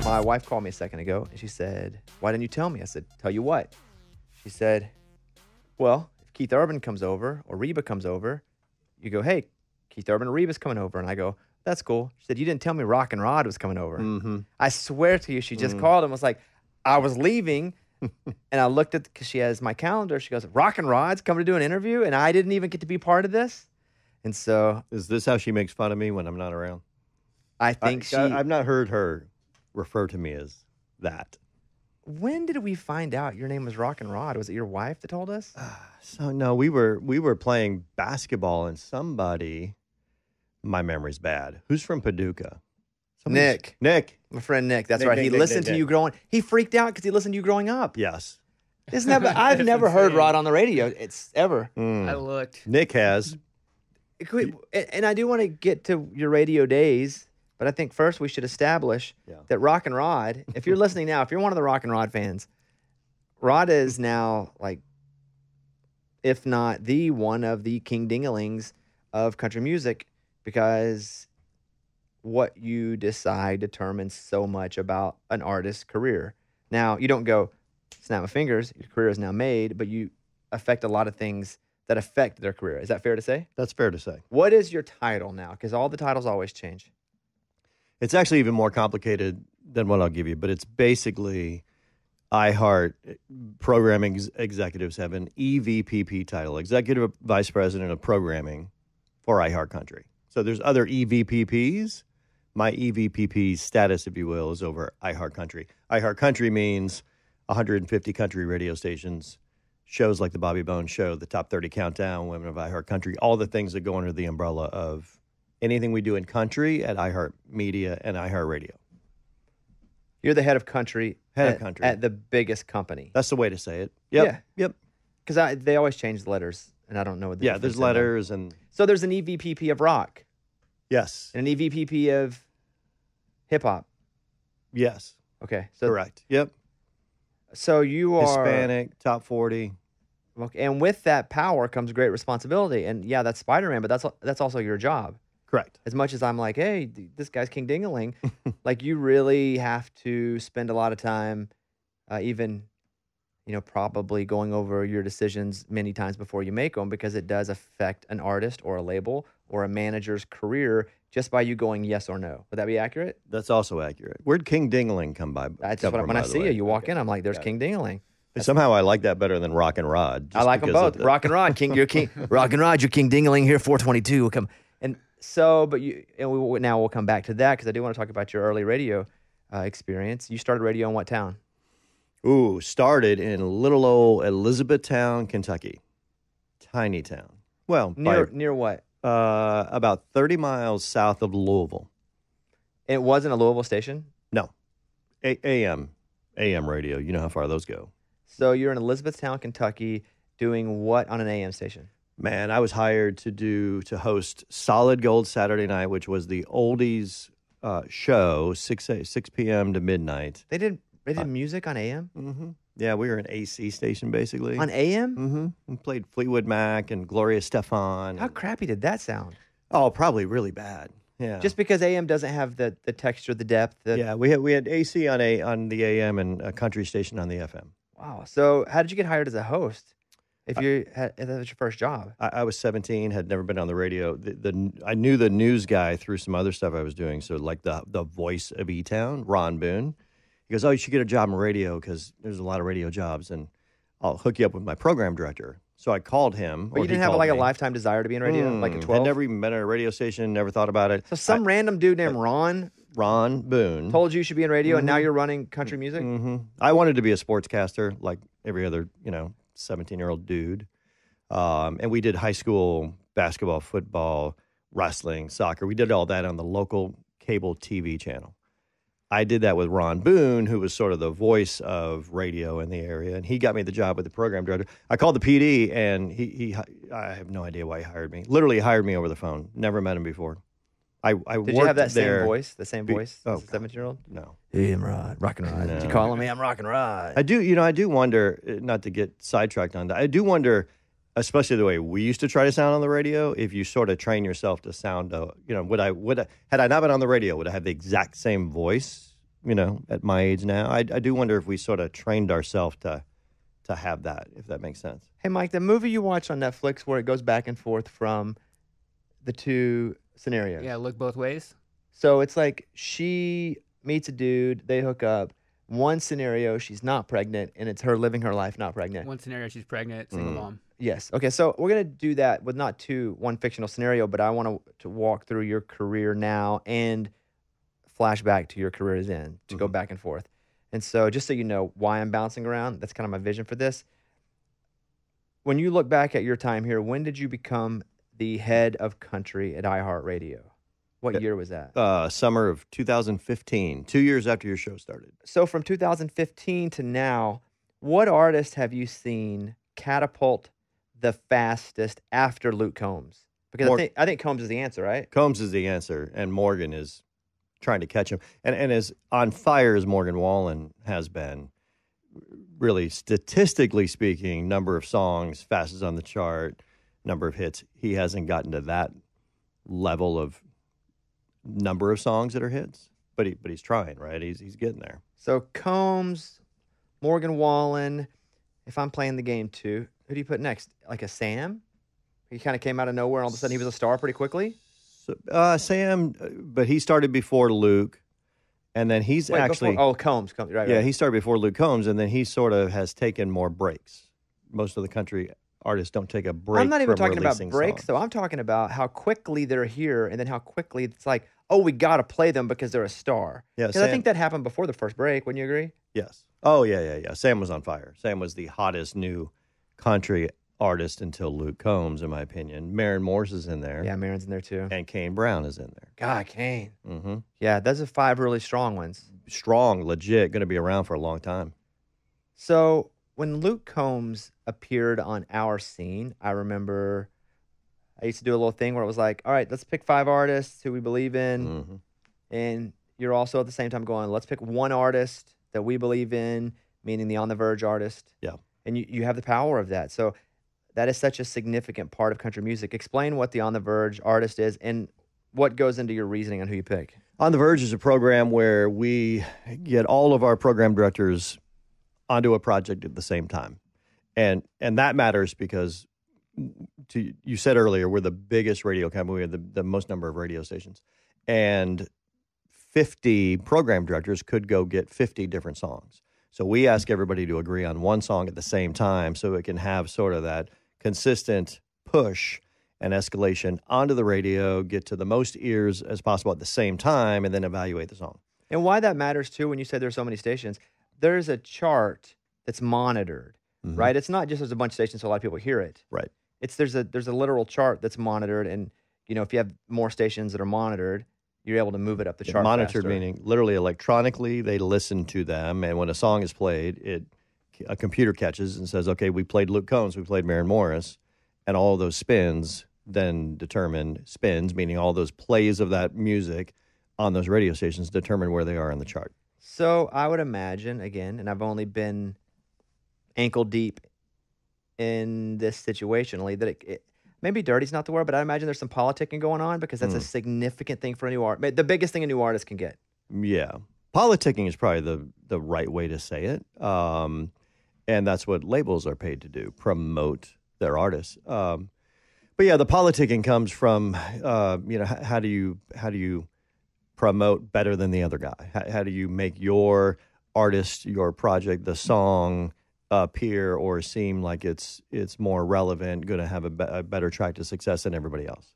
My wife called me a second ago, and she said, why didn't you tell me? I said, tell you what? She said, well, if Keith Urban comes over or Reba comes over, you go, hey, Keith Urban or Reba's coming over. And I go, that's cool. She said, you didn't tell me Rock and Rod was coming over. Mm-hmm. I swear to you, she just called and was like, I was leaving. And I looked at, because she has my calendar. She goes, Rock and Rod's coming to do an interview, and I didn't even get to be part of this. And so. Is this how she makes fun of me when I'm not around? I think I've not heard her refer to me as that. When did we find out your name was Rock and Rod? Was it your wife that told us? So no, we were playing basketball and somebody, my memory's bad. Who's from Paducah? Nick. My friend Nick. That's right. He listened to you growing. He freaked out because he listened to you growing up. Yes. Isn't that? I've never heard Rod on the radio. It's ever. I looked. Nick has. And I do want to get to your radio days, but I think first we should establish that Rock and Rod, if you're listening now, if you're one of the Rock and Rod fans, Rod is now like, if not the one of the king dingalings of country music, because what you decide determines so much about an artist's career. Now, you don't go, snap my fingers, your career is now made, but you affect a lot of things that affect their career. Is that fair to say? That's fair to say. What is your title now? Because all the titles always change. It's actually even more complicated than what I'll give you, but it's basically iHeart programming executives have an EVPP title, Executive Vice President of Programming for iHeartCountry. So there's other EVPPs. My EVPP status, if you will, is over iHeartCountry. iHeartCountry means 150 country radio stations, shows like the Bobby Bones Show, the Top 30 Countdown, Women of iHeartCountry, all the things that go under the umbrella of anything we do in country at iHeart Media and iHeartRadio. You're the head of country. Head of country. At the biggest company. That's the way to say it. Yep. Yeah. Yep. Because they always change the letters, and I don't know what the difference there's in letters them. and... So there's an EVPP of rock. Yes. And an EVPP of hip-hop. Yes. Okay. So correct. Yep. So you are... Hispanic, top 40. Okay. And with that power comes great responsibility. And yeah, that's Spider-Man, but that's also your job. Correct. As much as I'm like, hey, this guy's King Dingaling, like you really have to spend a lot of time even, probably going over your decisions many times before you make them, because it does affect an artist or a label or a manager's career just by you going yes or no. Would that be accurate? That's also accurate. Where'd King Dingaling come by? That's just when I see you walk in, I'm like, there's King Dingaling. Somehow I like that better than Rock and Rod. I like them both. Rock and Rod, King, you're King. Rock and Rod, you're King Dingaling here, 422 will come. And so, now we'll come back to that, because I do want to talk about your early radio experience. You started radio in what town? Ooh, started in little old Elizabethtown, Kentucky. Tiny town. Well, near what? About 30 miles south of Louisville. It wasn't a Louisville station? No. AM radio. You know how far those go. So you're in Elizabethtown, Kentucky, doing what on an AM station? Man, I was hired to host Solid Gold Saturday Night, which was the oldies show, 6 p.m. to midnight. They did music on AM? Mm-hmm. Yeah, we were an AC station, basically. On AM? Mm-hmm. We played Fleetwood Mac and Gloria Estefan. How crappy did that sound? Oh, probably really bad. Yeah. Just because AM doesn't have the texture, the depth. Yeah, we had AC on the AM and a country station on the FM. Wow. So how did you get hired as a host? If that was your first job? I was 17, had never been on the radio. I knew the news guy through some other stuff I was doing. So like the voice of E-Town, Ron Boone. He goes, oh, you should get a job in radio because there's a lot of radio jobs, and I'll hook you up with my program director. So I called him. But you didn't have a lifetime desire to be in radio, like at 12? I'd never even been at a radio station, never thought about it. So some random dude named Ron Boone told you should be in radio, and now you're running country music? Mm-hmm. I wanted to be a sportscaster like every other, 17-year-old dude. And we did high school basketball, football, wrestling, soccer. We did all that on the local cable TV channel. I did that with Ron Boone, who was sort of the voice of radio in the area, and he got me the job with the program director. I called the PD, and I have no idea why he hired me. Literally hired me over the phone. Never met him before. Did you have that same voice? The same voice as a 17-year-old? No. Hey, I'm Rod, Rock and Rod. No. Did you call me? I'm Rock and Rod. I do wonder, not to get sidetracked on that, I do wonder, especially the way we used to try to sound on the radio, if you sort of train yourself to sound, had I not been on the radio, would I have the exact same voice at my age now. I do wonder if we sort of trained ourselves to have that, if that makes sense. Hey, Mike, the movie you watch on Netflix where it goes back and forth from the two scenarios. Yeah, Look Both Ways. So it's like she meets a dude, they hook up. One scenario, she's not pregnant, and it's her living her life not pregnant. One scenario, she's pregnant, single mom. Yes. Okay, so we're going to do that with not one fictional scenario, but I want to walk through your career now and flashback to your career then, to go back and forth. And so just so you know why I'm bouncing around, that's kind of my vision for this. When you look back at your time here, when did you become the head of country at iHeartRadio? What year was that? Summer of 2015, 2 years after your show started. So from 2015 to now, what artists have you seen catapult the fastest after Luke Combs? Because I think Combs is the answer, right? Combs is the answer, and Morgan is trying to catch him. And as on fire as Morgan Wallen has been, really statistically speaking, number of songs, fastest on the chart, number of hits, he hasn't gotten to that level of number of songs that are hits. But he's trying, right? He's getting there. So Combs, Morgan Wallen. If I'm playing the game too, who do you put next? Like a Sam? He kind of came out of nowhere, and all of a sudden he was a star pretty quickly. So, Sam, but he started before Luke, and then he's Combs, right? Yeah, he started before Luke Combs, and then he sort of has taken more breaks. Most of the country artists don't take a break. I'm not even talking about breaks, songs. though. I'm talking about how quickly they're here, and then how quickly it's like, oh, we got to play them because they're a star. Yeah, because I think that happened before the first break. Wouldn't you agree? Yes. Oh, yeah. Sam was on fire. Sam was the hottest new country artist until Luke Combs, in my opinion. Maren Morse is in there. Yeah, Maren's in there too. And Kane Brown is in there. God, Kane. Mm-hmm. Yeah, those are 5 really strong ones. Strong, legit, going to be around for a long time. So when Luke Combs appeared on our scene, I remember I used to do a little thing where it was like, all right, let's pick 5 artists who we believe in. Mm-hmm. And you're also at the same time going, let's pick one artist that we believe in, meaning the On the Verge artist. Yeah. And you have the power of that. So that is such a significant part of country music. Explain what the On the Verge artist is and what goes into your reasoning on who you pick. On the Verge is a program where we get all of our program directors onto a project at the same time. And that matters because, you said earlier, we're the biggest radio company. We have the most number of radio stations. And 50 program directors could go get 50 different songs. So we ask everybody to agree on one song at the same time so it can have sort of that consistent push and escalation onto the radio, get to the most ears as possible at the same time, and then evaluate the song. And why that matters, too, when you said there's so many stations, there's a chart that's monitored, right? It's not just there's a bunch of stations so a lot of people hear it. Right. There's a literal chart that's monitored, and, if you have more stations that are monitored, you're able to move it up the chart monitored faster. Meaning literally electronically, they listen to them, and when a song is played, a computer catches and says, okay, we played Luke Combs, we played Maren Morris, and all of those spins then spins, meaning all those plays of that music on those radio stations determine where they are in the chart. So I would imagine, again, and I've only been ankle deep in this situationally, that it maybe dirty's not the word, but I imagine there's some politicking going on because that's a significant thing for a new artist. The biggest thing a new artist can get. Yeah. Politicking is probably the right way to say it. And that's what labels are paid to do, promote their artists. But yeah, the politicking comes from, how do you promote better than the other guy? How do you make your artist, your project, the song appear or seem like it's more relevant, going to have a better track to success than everybody else?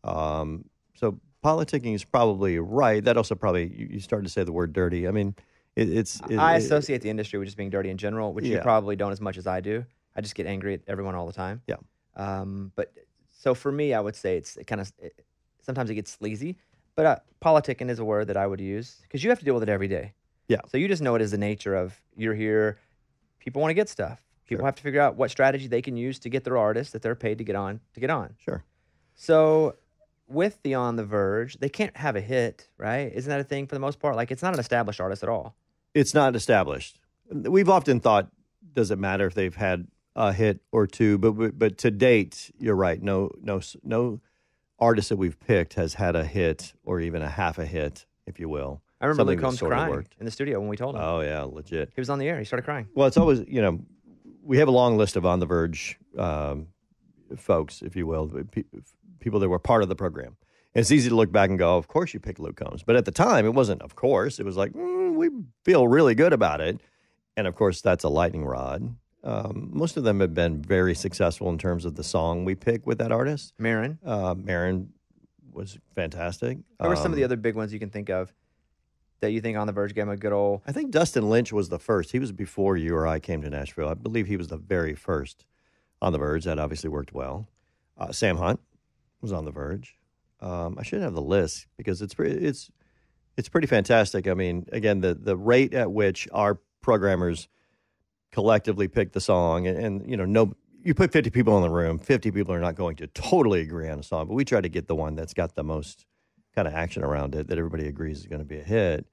So politicking is probably right. That also probably, you started to say the word dirty. I mean, I associate the industry with just being dirty in general, which you probably don't as much as I do. I just get angry at everyone all the time. Yeah. But so for me, I would say sometimes it gets sleazy, but politicking is a word that I would use because you have to deal with it every day. Yeah. So you just know it as the nature of you're here. People want to get stuff. People have to figure out what strategy they can use to get their artists that they're paid to get on. Sure. So with the On the Verge, they can't have a hit, right? Isn't that a thing for the most part? Like, it's not an established artist at all. It's not established. We've often thought, does it matter if they've had a hit or two? But to date, you're right. No artist that we've picked has had a hit or even a half a hit, if you will. All I remember something Luke that Combs sort of crying worked. in the studio when we told him. Oh, yeah, legit. He was on the air. He started crying. Well, it's always, we have a long list of on the Verge folks, if you will, people that were part of the program. And it's easy to look back and go, of course you picked Luke Combs. But at the time, it wasn't, of course. It was like, we feel really good about it. And, of course, that's a lightning rod. Most of them have been very successful in terms of the song we pick with that artist. Marin. Marin was fantastic. Who were some of the other big ones you can think of that you think On the Verge gave him a good old... I think Dustin Lynch was the first. He was before you or I came to Nashville. I believe he was the very first On the Verge. That obviously worked well. Sam Hunt was On the Verge. I should have the list because it's pretty fantastic. I mean, again, the rate at which our programmers collectively pick the song, and you put 50 people in the room, 50 people are not going to totally agree on a song, but we try to get the one that's got the most kind of action around it that everybody agrees is going to be a hit.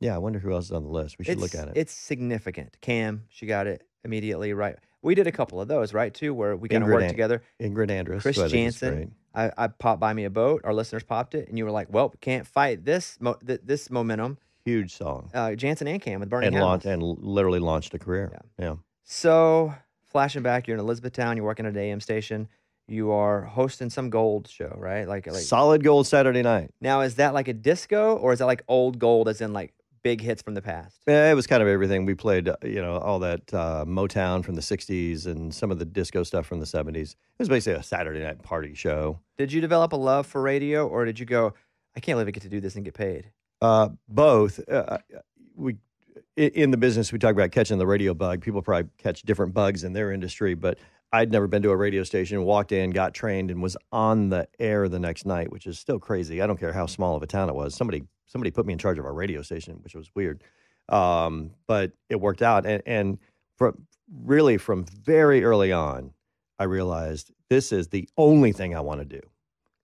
Yeah, I wonder who else is on the list. We should look at it. It's significant. Cam, she got it immediately right. We did a couple of those, right, too, where we kind of worked together. Ingrid Andress. Chris Jansen. I popped Buy Me a Boat. Our listeners popped it, and you were like, well, we can't fight this momentum. Huge song. Jansen and Cam with Burning House. And literally launched a career. Yeah. So, flashing back, you're in Elizabethtown. You're working at an AM station. You are hosting some gold show, right? Like Solid Gold Saturday night. Now, is that like a disco, or is that like old gold, as in like big hits from the past? Yeah, it was kind of everything. We played, all that Motown from the 60s and some of the disco stuff from the 70s. It was basically a Saturday night party show. Did you develop a love for radio, or did you go, I can't believe I get to do this and get paid? Both. In the business, we talk about catching the radio bug. People probably catch different bugs in their industry, but I'd never been to a radio station, walked in, got trained, and was on the air the next night, which is still crazy. I don't care how small of a town it was. Somebody put me in charge of our radio station, which was weird. But it worked out. And from very early on, I realized this is the only thing I want to do.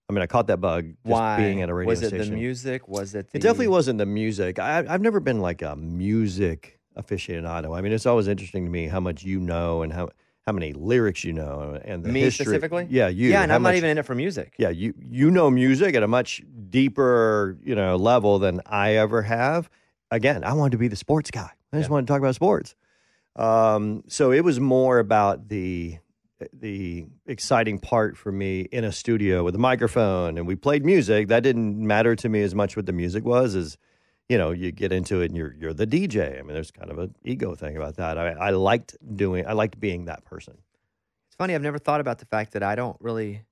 I mean, I caught that bug just being at a radio station. Was it the music? Was it the... It definitely wasn't the music. I've never been like a music aficionado. I mean, it's always interesting to me how much you know and how many lyrics you know and the Me history. Specifically? Yeah, you. Yeah, and I'm not even in it for music. Yeah, you know music at a much deeper, level than I ever have. Again, I wanted to be the sports guy. I just wanted to talk about sports. So it was more about the exciting part for me in a studio with a microphone, and we played music. That didn't matter to me as much what the music was as, you get into it and you're the DJ. I mean, there's kind of an ego thing about that. I liked being that person. It's funny, I've never thought about the fact that I don't really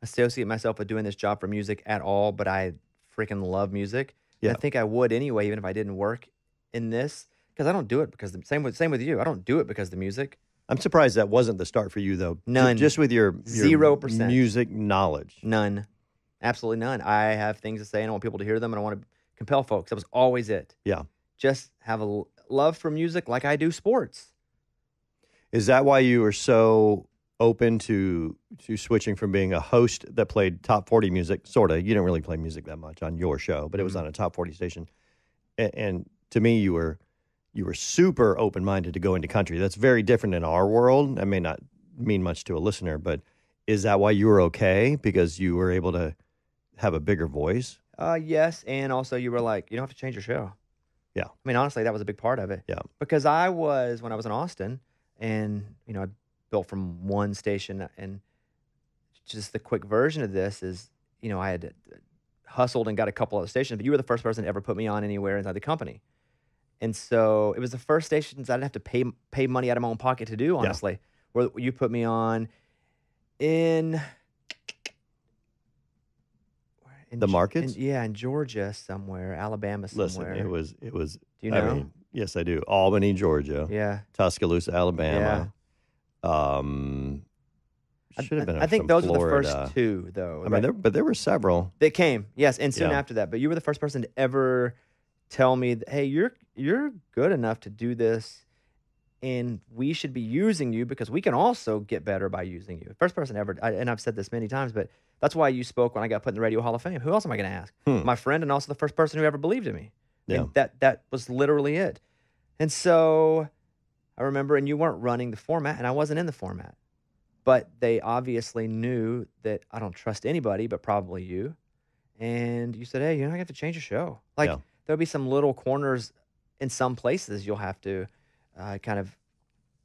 associate myself with doing this job for music at all, but I freaking love music. Yeah. And I think I would anyway, even if I didn't work in this, because I don't do it because same with you. I don't do it because of the music. I'm surprised that wasn't the start for you, though. None. Just with your 0% music knowledge. None. Absolutely none. I have things to say, and I want people to hear them, and I want to compel folks. That was always it. Yeah. Just have a love for music like I do sports. Is that why you were so open to switching from being a host that played top 40 music, sort of? You didn't really play music that much on your show, but it was on a top 40 station. And to me, you were super open-minded to go into country. That's very different in our world. That may not mean much to a listener, but is that why you were okay? Because you were able to have a bigger voice? Yes, and also you were like, you don't have to change your show. Yeah. I mean, honestly, that was a big part of it. Yeah. Because when I was in Austin, and, I built from one station, and just the quick version of this is, I had hustled and got a couple other stations, but you were the first person to ever put me on anywhere inside the company. And so it was the first stations I didn't have to pay money out of my own pocket to do, honestly. Yeah. Where you put me on in the markets? In Georgia somewhere, Alabama somewhere. Listen, it was. Do you know? I mean, yes, I do. Albany, Georgia. Yeah. Tuscaloosa, Alabama. Yeah. Should have been. I think those Florida. were the first two, though. I mean, there were several that came. Yes, and soon after that. But you were the first person to ever tell me, "Hey, you're good enough to do this, and we should be using you because we can also get better by using you." First person ever, and I've said this many times, but that's why you spoke when I got put in the Radio Hall of Fame. Who else am I going to ask? My friend, and also the first person who ever believed in me. Yeah. And that was literally it. And so I remember, and you weren't running the format, and I wasn't in the format. But they obviously knew that I don't trust anybody, but probably you. and you said, hey, you're not going to have to change the show. Like, Yeah. there'll be some little corners in some places you'll have to kind of,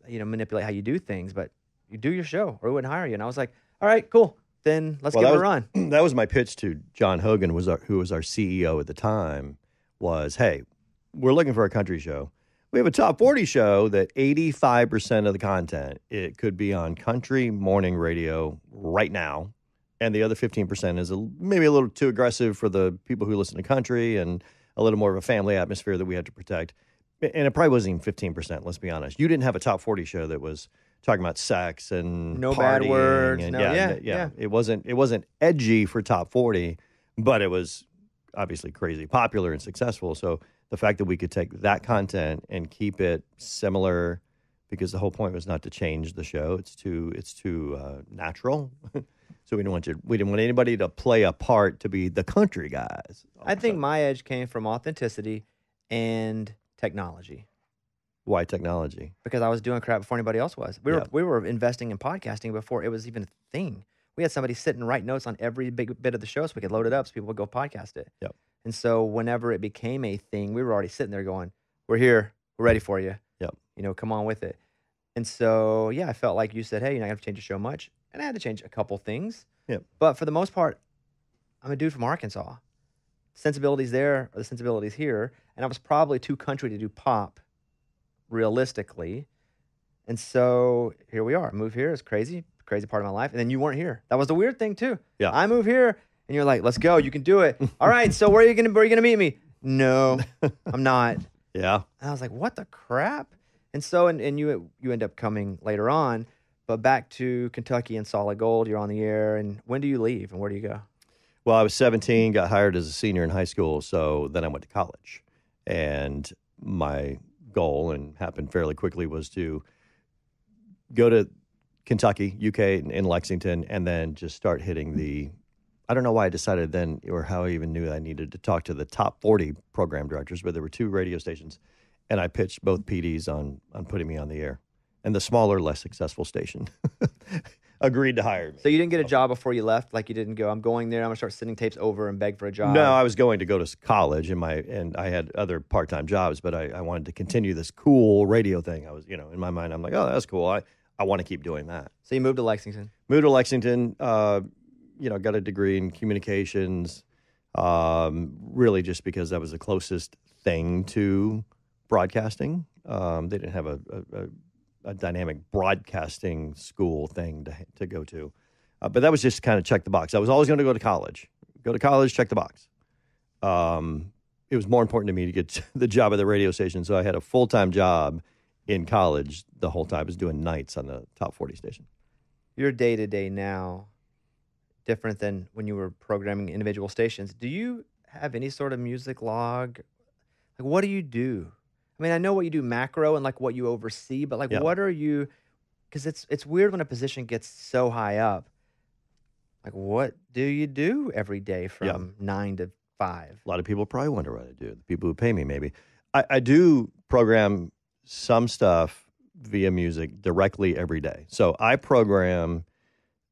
manipulate how you do things, but you do your show or we wouldn't hire you. And I was like, all right, cool. Then let's give it a run. That was my pitch to John Hogan, who was our CEO at the time, was, hey, we're looking for a country show. We have a top 40 show that 85% of the content, it could be on country morning radio right now. And the other 15% is maybe a little too aggressive for the people who listen to country and a little more of a family atmosphere that we had to protect. And it probably wasn't even 15%, let's be honest. You didn't have a top 40 show that was talking about sex and no bad words. And no, yeah. It wasn't edgy for top 40, but it was obviously crazy popular and successful. So the fact that we could take that content and keep it similar, because the whole point was not to change the show. It's too natural. So we didn't want anybody to play a part to be the country guys. I think my edge came from authenticity and technology. Why technology? Because I was doing crap before anybody else was. We were investing in podcasting before it was even a thing. We had somebody sit and write notes on every big bit of the show so we could load it up so people would go podcast it. Yep. And so whenever it became a thing, we were already sitting there going, we're here. We're ready for you. Yep. Come on with it. And so, yeah, I felt like you said, hey, you're not going to have to change the show much. And I had to change a couple things. Yep. But for the most part, I'm a dude from Arkansas. Sensibilities there are the sensibilities here. And I was probably too country to do pop, realistically. And so here we are. I moved here. It's crazy part of my life. And then you weren't here. That was the weird thing, too. Yeah. I moved here, and you're like, let's go. You can do it. All right, so where are you gonna meet me? No, I'm not. Yeah. And I was like, what the crap? And so, and you end up coming later on, but back to Kentucky and Solid Gold, you're on the air. And when do you leave and where do you go? Well, I was 17, got hired as a senior in high school. So then I went to college. And my goal, and happened fairly quickly, was to go to Kentucky, UK, in Lexington, and then just start hitting I don't know why I decided then, or how I even knew I needed to talk to the top 40 program directors, but there were 2 radio stations. And I pitched both PDs on putting me on the air. And the smaller, less successful station agreed to hire me. So you didn't get a job before you left? Like you didn't go, I'm going there, I'm going to start sending tapes over and beg for a job? No, I was going to go to college, and I had other part-time jobs, but I wanted to continue this cool radio thing. I was, in my mind, I'm like, oh, that's cool. I want to keep doing that. So you moved to Lexington? Moved to Lexington, got a degree in communications, really just because that was the closest thing to broadcasting. They didn't have a dynamic broadcasting school thing to go to. But that was just kind of check the box. I was always going to go to college. Go to college, check the box. It was more important to me to get the job at the radio station, so I had a full-time job in college the whole time. I was doing nights on the top 40 station. Your day-to-day now, different than when you were programming individual stations. Do you have any sort of music log? Like, what do you do? I mean, I know what you do macro and like what you oversee, but like, what are you? Because it's weird when a position gets so high up. Like, what do you do every day from 9 to 5? A lot of people probably wonder what I do. The people who pay me, maybe. I do program some stuff via music directly every day. So I program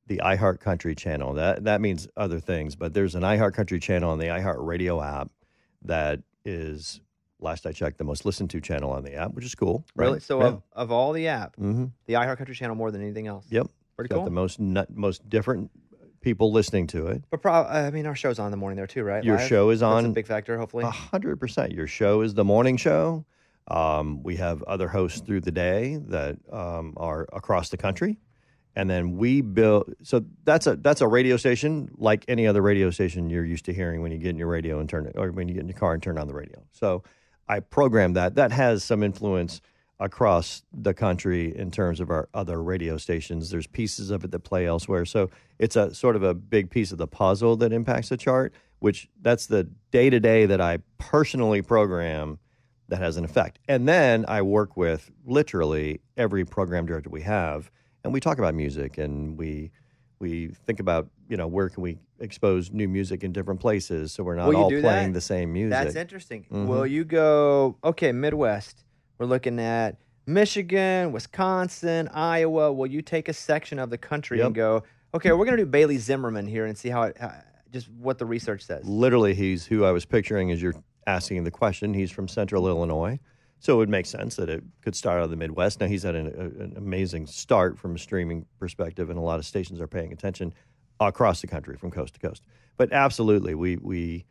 the iHeartCountry channel. That means other things, but there's an iHeartCountry channel on the iHeart Radio app that is, last I checked, the most listened to channel on the app, which is cool. Right? Really? So of all the app, the iHeartCountry channel more than anything else? Yep. Pretty cool. Got the most different people listening to it. But our show's on in the morning there too, right? Your show is on. That's a big factor, hopefully. 100%. Your show is the morning show. We have other hosts through the day that are across the country. And then we build, so that's a radio station like any other radio station you're used to hearing when you get in your radio and turn it, or when you get in your car and turn on the radio. So I program that. That has some influence across the country in terms of our other radio stations. There's pieces of it that play elsewhere. So it's a sort of a big piece of the puzzle that impacts the chart, which that's the day-to-day that I personally program that has an effect. And then I work with literally every program director we have, and we talk about music, and we think about, where can we expose new music in different places so we're not all playing the same music. That's interesting. Well, you go, okay, Midwest. We're looking at Michigan, Wisconsin, Iowa. Will you take a section of the country and go, okay, we're going to do Bailey Zimmerman here and see how it just what the research says? Literally, he's who I was picturing as you're asking the question. He's from Central Illinois. So it would make sense that it could start out of the Midwest. Now, he's had an amazing start from a streaming perspective, and a lot of stations are paying attention across the country from coast to coast. But absolutely, we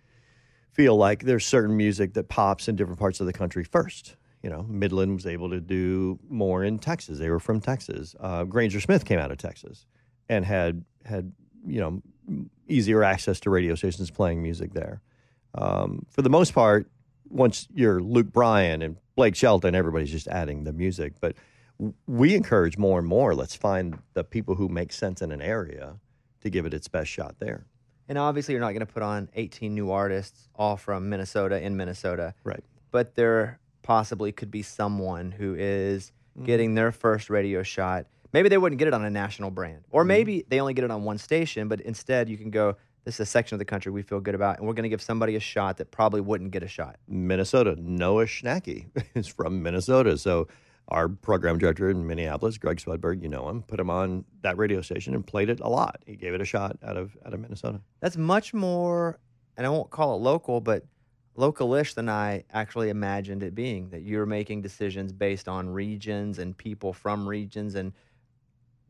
feel like there's certain music that pops in different parts of the country first. You know, Midland was able to do more in Texas. They were from Texas. Granger Smith came out of Texas and had easier access to radio stations playing music there. For the most part, once you're Luke Bryan and Blake Shelton, everybody's just adding the music. But we encourage more and more, let's find the people who make sense in an area to give it its best shot there. And obviously you're not going to put on 18 new artists all from Minnesota in Minnesota. Right. But there possibly could be someone who is getting their first radio shot. Maybe they wouldn't get it on a national brand. Or maybe they only get it on one station, but instead you can go, this is a section of the country we feel good about, and we're going to give somebody a shot that probably wouldn't get a shot. Minnesota, Noah Schnacky is from Minnesota. So our program director in Minneapolis, Greg Swedberg, you know him, put him on that radio station and played it a lot. He gave it a shot out of Minnesota. That's much more, and I won't call it local, but localish than I actually imagined it being, that you're making decisions based on regions and people from regions and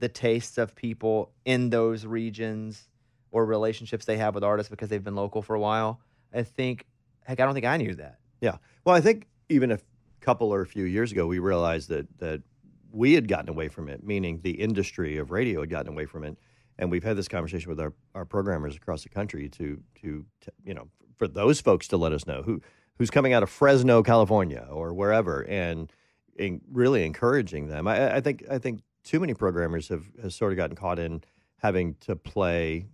the tastes of people in those regions or relationships they have with artists because they've been local for a while. I don't think I knew that. Yeah. Well, I think even a couple or a few years ago, we realized that we had gotten away from it, meaning the industry of radio had gotten away from it. And we've had this conversation with our programmers across the country to for those folks to let us know who's coming out of Fresno, California, or wherever, and really encouraging them. I think too many programmers have sort of gotten caught in having to play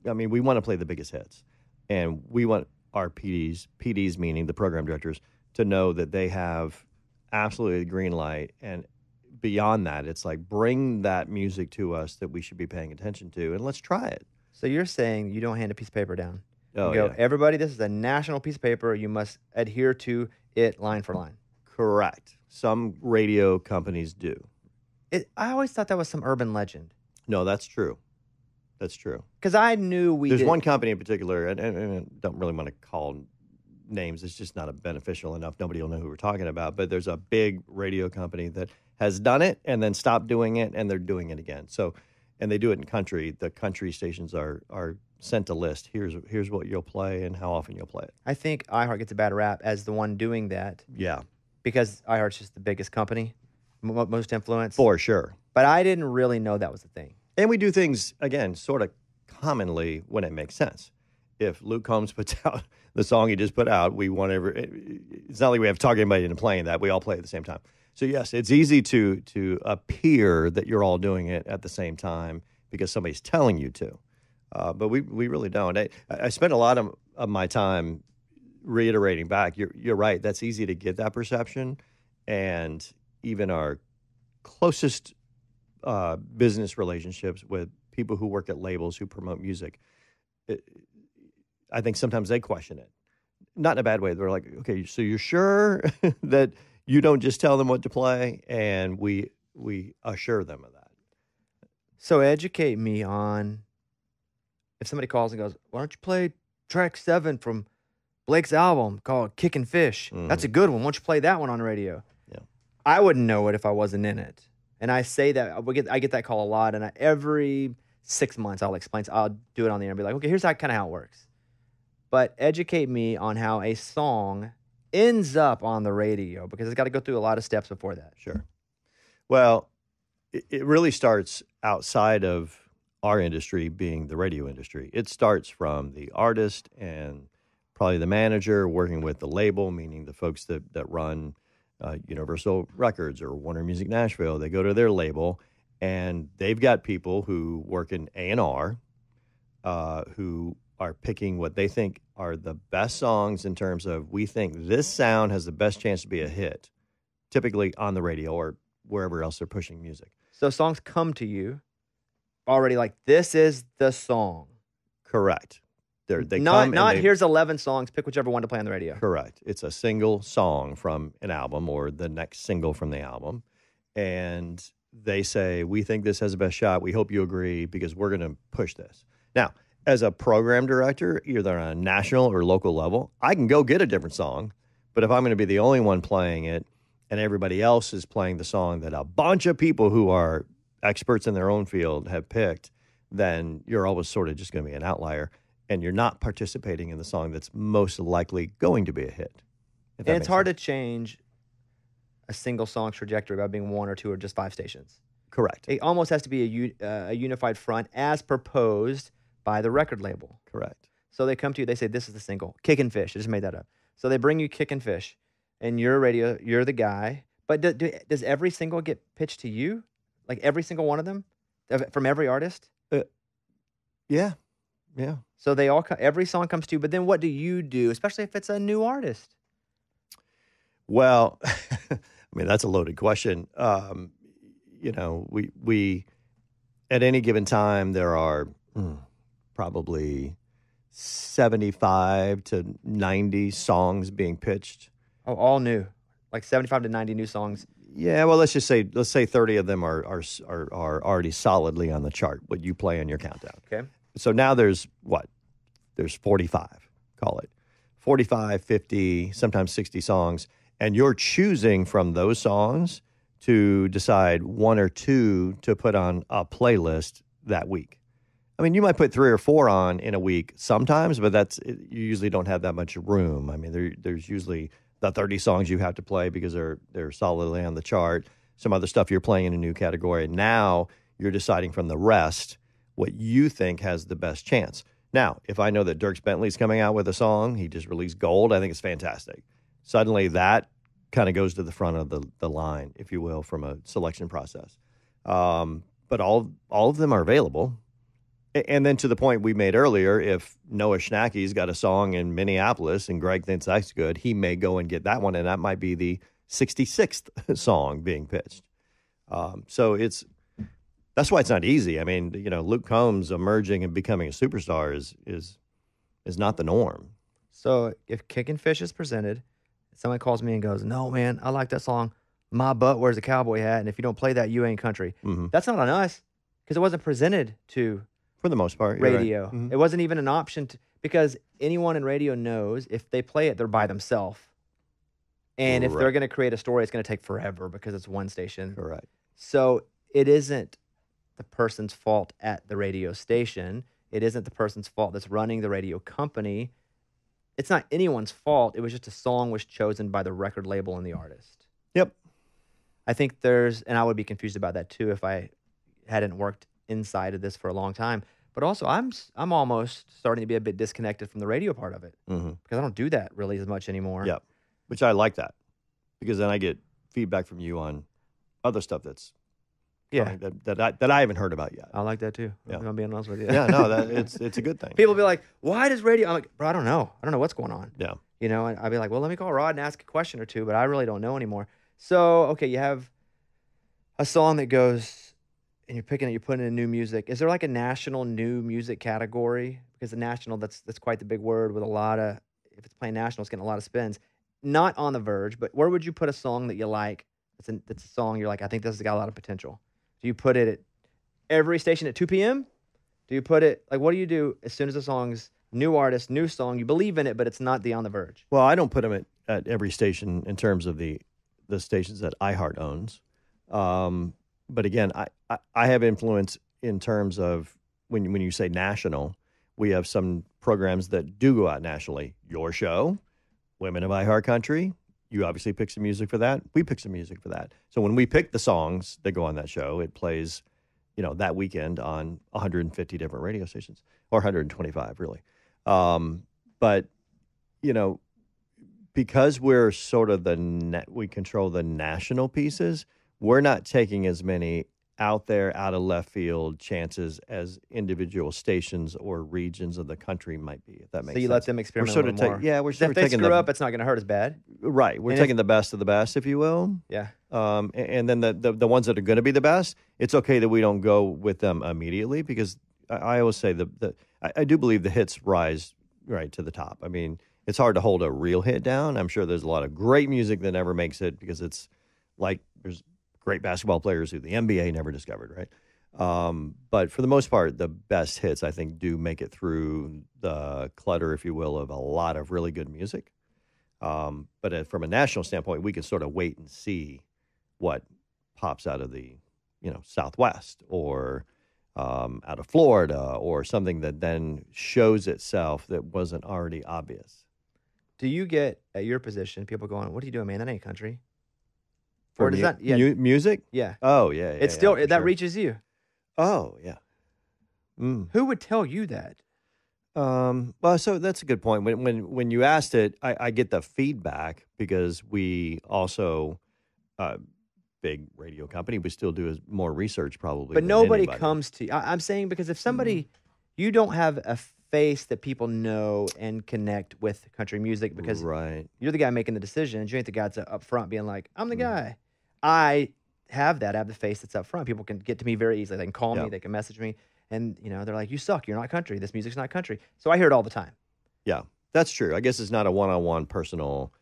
we want to play the biggest hits, and we want our PDs meaning the program directors, to know that they have absolutely the green light. And beyond that, it's like, bring that music to us that we should be paying attention to, and let's try it. So you're saying you don't hand a piece of paper down. Oh, you go, yeah. Everybody, this is a national piece of paper. You must adhere to it line for line. Correct. Some radio companies do. I always thought that was some urban legend. No, that's true. That's true. Because I knew There's one company in particular, and I don't really want to call names. It's just not beneficial enough. Nobody will know who we're talking about. But there's a big radio company that has done it and then stopped doing it, and they're doing it again. So, and they do it in country. The country stations are sent a list. Here's what you'll play and how often you'll play it. I think iHeart gets a bad rap as the one doing that. Yeah. Because iHeart's just the biggest company, most influence. For sure. But I didn't really know that was the thing. And we do things, again, sort of commonly when it makes sense. If Luke Combs puts out the song he just put out, it's not like we have to talk anybody into playing that. We all play at the same time. So, yes, it's easy to appear that you're all doing it at the same time because somebody's telling you to. But we really don't. I spend a lot of my time reiterating back. You're right. That's easy to get that perception. And even our closest business relationships with people who work at labels who promote music, I think sometimes they question it. Not in a bad way. They're like, okay, so you're sure that you don't just tell them what to play? And we assure them of that. So educate me on, if somebody calls and goes, why don't you play track 7 from Blake's album called Kickin' Fish? That's a good one. Why don't you play that one on the radio? Yeah. I wouldn't know it if I wasn't in it. And I say that, I get that call a lot, and every 6 months I'll do it on the air and be like, okay, here's how it works. But educate me on how a song ends up on the radio, because it's got to go through a lot of steps before that. Sure. Well, it really starts outside of our industry being the radio industry. It starts from the artist and probably the manager working with the label, meaning the folks that run Universal Records or Warner Music Nashville. They go to their label, and they've got people who work in A&R who are picking what they think are the best songs in terms of, we think this sound has the best chance to be a hit, typically on the radio or wherever else they're pushing music. So songs come to you already like, this is the song. Correct. Here's 11 songs, pick whichever one to play on the radio. Correct. It's a single song from an album or the next single from the album. And they say, we think this has the best shot. We hope you agree because we're going to push this. Now, as a program director, either on a national or local level, I can go get a different song. But if I'm going to be the only one playing it and everybody else is playing the song that a bunch of people who are experts in their own field have picked, then you're always sort of just going to be an outlier. And you're not participating in the song that's most likely going to be a hit. And it's hard to change a single song's trajectory by being one or two or just 5 stations. Correct. It almost has to be a unified front as proposed by the record label. Correct. So they come to you, they say, this is the single, Kickin' Fish. I just made that up. So they bring you Kickin' Fish, and you're radio, you're the guy. But does every single get pitched to you? Like every single one of them? From every artist? Yeah. So they all every song comes to you, but then what do you do, especially if it's a new artist? Well, I mean, that's a loaded question. We at any given time, there are probably 75 to 90 songs being pitched. Oh, all new, like 75 to 90 new songs. Yeah, well, let's say 30 of them are already solidly on the chart. What you play in your countdown. Okay. So now there's 45, call it 45, 50, sometimes 60 songs, and you're choosing from those songs to decide one or two to put on a playlist that week. I mean, you might put 3 or 4 on in a week sometimes, but you usually don't have that much room. I mean, there's usually the 30 songs you have to play because they're solidly on the chart. Some other stuff you're playing in a new category. Now you're deciding from the rest what you think has the best chance. Now, if I know that Dierks Bentley's coming out with a song, he just released Gold, I think it's fantastic. Suddenly that kind of goes to the front of the line, if you will, from a selection process. But all of them are available. And then to the point we made earlier, if Noah Schnacky's got a song in Minneapolis and Greg thinks that's good, he may go and get that one, and that might be the 66th song being pitched. So that's why it's not easy. I mean, Luke Combs emerging and becoming a superstar is not the norm. So if Kickin' Fish is presented, somebody calls me and goes, "No, man, I like that song. My butt wears a cowboy hat, and if you don't play that, you ain't country." Mm-hmm. That's not on us because it wasn't presented to. For the most part, radio. Right. Mm-hmm. It wasn't even an option because anyone in radio knows if they play it, they're by themselves. And if they're going to create a story, it's going to take forever because it's one station. Correct. So it isn't the person's fault at the radio station. It isn't the person's fault that's running the radio company. It's not anyone's fault. It was just a song was chosen by the record label and the artist. Yep. I think and I would be confused about that too if I hadn't worked inside of this for a long time. But also, I'm almost starting to be a bit disconnected from the radio part of it because I don't do that really as much anymore. Yep. Which I like that because then I get feedback from you on other stuff that's that I haven't heard about yet. I like that too. Yeah. I'm being honest with you. Yeah, no, it's a good thing. People be like, "Why does radio?" I'm like, "Bro, I don't know. I don't know what's going on." Yeah. And I'd be like, "Well, let me call Rod and ask a question or two," but I really don't know anymore. So, okay, you have a song that goes. And you're picking it, you're putting in new music. Is there like a national new music category? Because the national, that's quite the big word with a lot of, if it's playing national, it's getting a lot of spins. Not on the Verge, but where would you put a song that you like? That's a song you're like, I think this has got a lot of potential. Do you put it at every station at 2 p.m.? Do you put it, like, what do you do as soon as the song's new artist, new song, you believe in it, but it's not On the Verge? Well, I don't put them at every station in terms of the stations that iHeart owns. But again, I have influence in terms of when you say national, we have some programs that do go out nationally. Your show, Women of iHeartCountry, you obviously pick some music for that. We pick some music for that. So when we pick the songs that go on that show, it plays, that weekend on 150 different radio stations, or 125 really. But, because we're sort of we control the national pieces, we're not taking as many out of left field chances as individual stations or regions of the country might be, if that makes sense. So you let them experiment we're a little more. We're sort if of they taking screw up, it's not going to hurt as bad. Right. We're taking the best of the best, if you will. Yeah. And then the ones that are going to be the best, it's okay that we don't go with them immediately because I always say I do believe the hits rise right to the top. I mean, it's hard to hold a real hit down. I'm sure there's a lot of great music that never makes it because it's like there's great basketball players who the NBA never discovered, right? But for the most part, the best hits, I think, do make it through the clutter, if you will, of a lot of really good music. But from a national standpoint, we can sort of wait and see what pops out of the, Southwest or out of Florida or something that then shows itself that wasn't already obvious. Do you get, at your position, people going, what are you doing, man? That ain't country. For music? Yeah. Oh, yeah. It's still, that sure. reaches you. Oh, yeah. Mm. Who would tell you that? Well, so that's a good point. When you asked it, I get the feedback because we also, big radio company, we still do more research probably. But nobody comes to you. I'm saying because if somebody, you don't have a face that people know and connect with country music because you're the guy making the decisions. You ain't the guy that's up front being like, I'm the guy. I have that. I have the face that's up front. People can get to me very easily. They can call me. They can message me. And, they're like, you suck. You're not country. This music's not country. So I hear it all the time. Yeah, that's true. I guess it's not a one-on-one personal.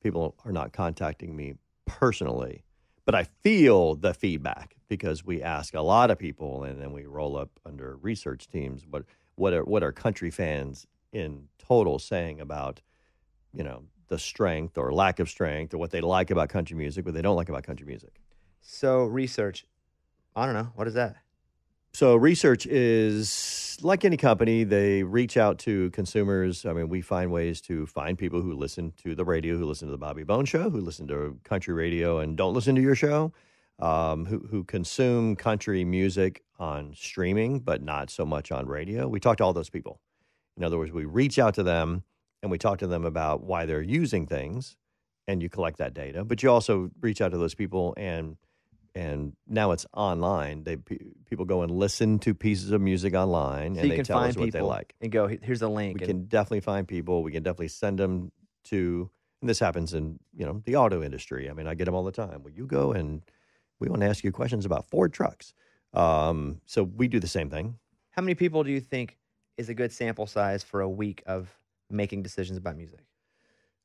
People are not contacting me personally. But I feel the feedback because we ask a lot of people and then we roll up under research teams. What are country fans in total saying about, the strength or lack of strength or what they like about country music, what they don't like about country music. So research, I don't know. What is that? So research is like any company. They reach out to consumers. I mean, we find ways to find people who listen to the radio, who listen to the Bobby Bone Show, who listen to country radio and don't listen to your show, who consume country music on streaming, but not so much on radio. We talk to all those people. In other words, we reach out to them and we talk to them about why they're using things, and you collect that data. But you also reach out to those people and now it's online. People go and listen to pieces of music online, and they tell us what they like. And go, here's a link. We can definitely find people. We can definitely send them to, and this happens in the auto industry. I mean, I get them all the time. Will you go and we want to ask you questions about Ford trucks? So we do the same thing. How many people do you think is a good sample size for a week of making decisions about music?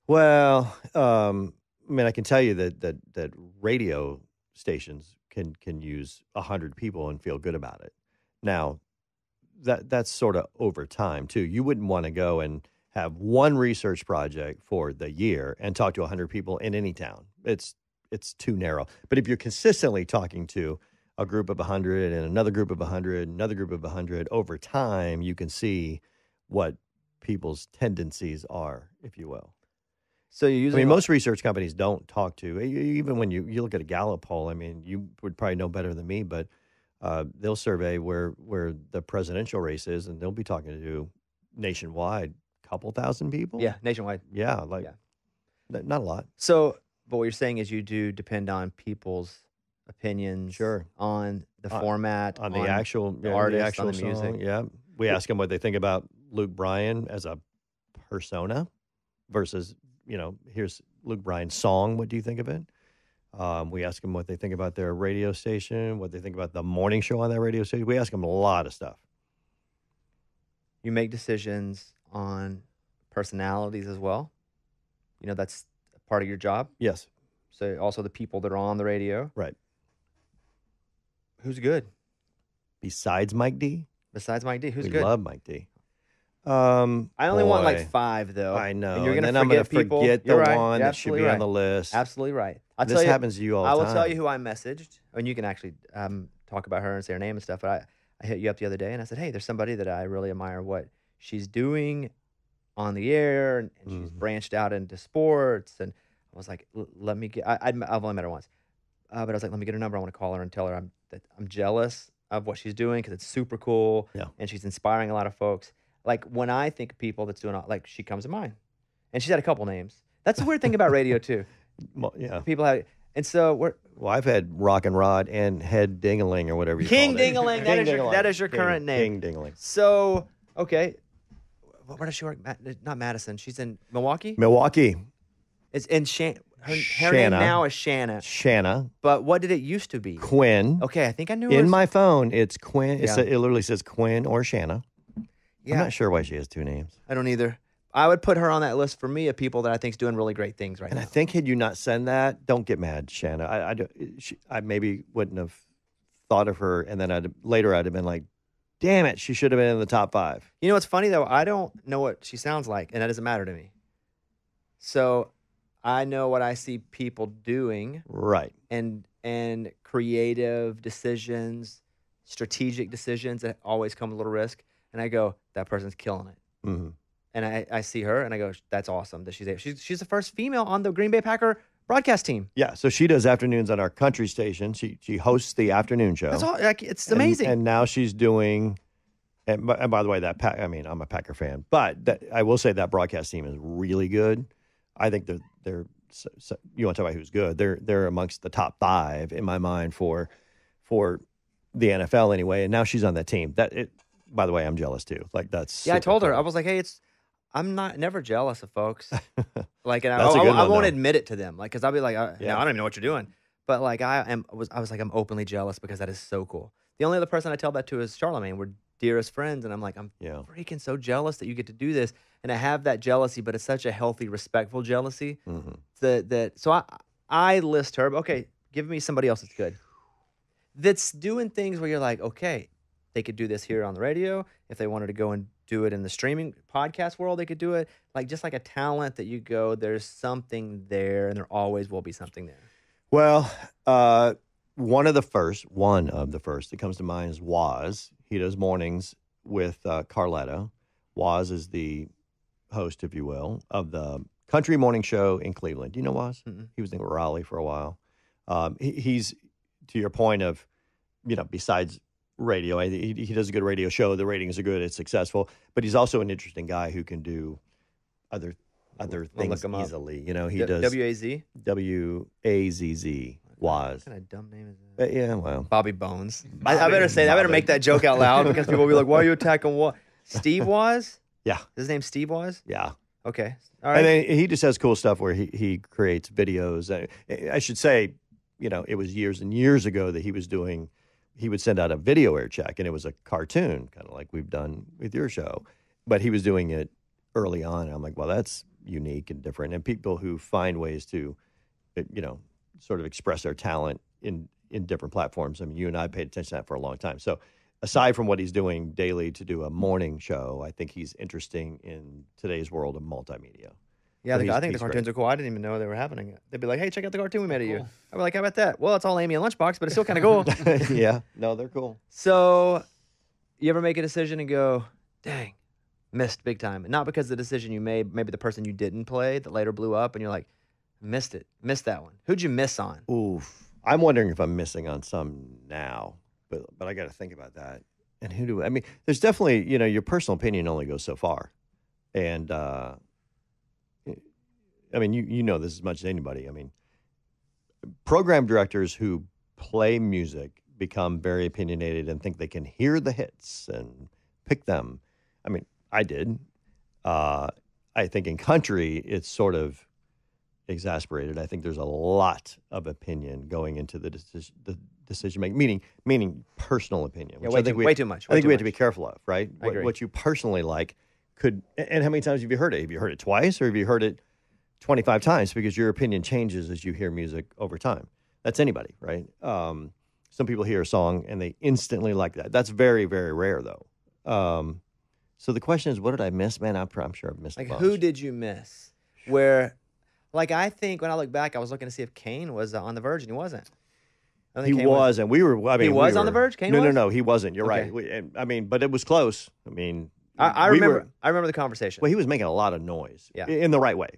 Well, I can tell you that radio stations can use 100 people and feel good about it. Now, that's sort of over time too. You wouldn't want to go and have one research project for the year and talk to 100 people in any town. It's too narrow. But if you're consistently talking to a group of 100 and another group of 100, another group of 100, over time you can see what people's tendencies are, if you will. So you're using most research companies don't talk to, even when you look at a Gallup poll, I mean, you would probably know better than me, but they'll survey where the presidential race is, and they'll be talking to nationwide, couple thousand people. Yeah, nationwide. Yeah, not a lot. So, but what you're saying is you do depend on people's opinions on the format, on the actual artist, on the song, music. Yeah, we ask them what they think about Luke Bryan as a persona versus, here's Luke Bryan's song. What do you think of it? We ask them what they think about their radio station, what they think about the morning show on that radio station. We ask them a lot of stuff. You make decisions on personalities as well. That's part of your job. Yes. So also the people that are on the radio. Right. Who's good? Besides Mike D? Besides Mike D, who's we good? We love Mike D. I only want like 5, though. I know. And you're going to people. Forget the right. one that should be on the list. Absolutely right. This happens to you all the time. I will tell you who I messaged, and you can actually talk about her and say her name and stuff. But I hit you up the other day, and I said, hey, there's somebody that I really admire what she's doing on the air, and she's branched out into sports. And I was like, let me get. I've only met her once, but I was like, let me get her number. I want to call her and tell her that I'm jealous of what she's doing because it's super cool, and she's inspiring a lot of folks. Like, when I think of people that's doing, like, she comes to mind. And she's had a couple names. That's the weird thing about radio, too. Well, yeah. People have, and so Well, I've had Rock and Rod and Head Dingaling or whatever you King call it. Dingaling. That is your current name. King Dingaling. So, okay. Where does she work? Not Madison. She's in Milwaukee? Milwaukee. It's in her name now is Shanna. Shanna. But what did it used to be? Quinn. Okay, I think I knew her. In my phone, it's Quinn. It literally says Quinn or Shanna. I'm not sure why she has 2 names. I don't either. I would put her on that list for me of people that I think is doing really great things right now. And I think had you not sent that, don't get mad, Shanna. I maybe wouldn't have thought of her, and then I'd have been like, damn it, she should have been in the top 5. You know what's funny though? I don't know what she sounds like, and that doesn't matter to me. So I know what I see people doing, right? And creative decisions, strategic decisions that always come with a little risk. And I go, that person's killing it. Mm-hmm. And I see her, and I go, that's awesome that she's the first female on the Green Bay Packer broadcast team. Yeah, so she does afternoons on our country station. She hosts the afternoon show. That's all. Like, it's amazing. And now she's doing. And by the way, I'm a Packer fan, but I will say that broadcast team is really good. I think they're you want to talk about who's good? They're amongst the top 5 in my mind for the NFL anyway. And now she's on that team. By the way, I'm jealous too. Like that's I told her, I was like, hey, I'm never jealous of folks. Like, and I won't admit it to them. Like, because I'll be like, no, I don't even know what you're doing. But like, I was like, I'm openly jealous because that is so cool. The only other person I tell that to is Charlamagne. We're dearest friends, and I'm like, I'm freaking so jealous that you get to do this, and I have that jealousy, but it's such a healthy, respectful jealousy. Mm-hmm. So I list her. Okay, give me somebody else that's good. That's doing things where you're like, okay, they could do this here on the radio. If they wanted to go and do it in the streaming podcast world, they could do it. Like, just like a talent that you go, there's something there, and there always will be something there. Well, one of the first that comes to mind is Waz. He does mornings with Carletto. Waz is the host, if you will, of the country morning show in Cleveland. Do you know Waz? Mm-hmm. He was in Raleigh for a while. He's, to your point of, besides radio, he does a good radio show. The ratings are good. It's successful. But he's also an interesting guy who can do other things easily. He does W-A-Z? W-A-Z-Z. Waz. What kind of dumb name is that? Yeah, well. Bobby Bones. I better say that. I better make that joke out loud because people will be like, why are you attacking what? Steve Waz? Yeah. His name's Steve Waz? Yeah. Okay. All right. And then he just has cool stuff where he creates videos. I should say, it was years and years ago that he would send out a video air check, and it was a cartoon, kind of like we've done with your show. But he was doing it early on, and I'm like, well, that's unique and different. And people who find ways to, sort of express their talent in different platforms. I mean, you and I paid attention to that for a long time. So aside from what he's doing daily to do a morning show, I think he's interesting in today's world of multimedia. Yeah, I think the cartoons are cool. I didn't even know they were happening. They'd be like, hey, check out the cartoon we made of you. I'd be like, how about that? Well, it's all Amy and Lunchbox, but it's still kind of cool. Yeah, no, they're cool. So you ever make a decision and go, dang, missed big time? And not because of the decision you made, maybe the person you didn't play that later blew up, and you're like, missed that one. Who'd you miss on? Oof. I'm wondering if I'm missing on some now, but I got to think about that. And there's definitely, your personal opinion only goes so far. And, you know this as much as anybody. I mean, program directors who play music become very opinionated and think they can hear the hits and pick them. I mean, I did. I think in country, it's sort of exasperated. I think there's a lot of opinion going into the decision making, meaning personal opinion. Which way too much. I think we have to be careful of, right? I agree. What you personally like could, and how many times have you heard it? Have you heard it twice, or have you heard it 25 times? Because your opinion changes as you hear music over time. That's anybody, right? Some people hear a song and they instantly like that. That's very, very rare, though. So the question is, what did I miss? Man, I'm sure I've missed a bunch. Who did you miss? I think when I look back, I was looking to see if Kane was on the Verge, and he wasn't. He was, and we were. He was on the Verge. Kane was? No, he wasn't. You're right. But it was close. I remember the conversation. Well, he was making a lot of noise. Yeah. In the right way,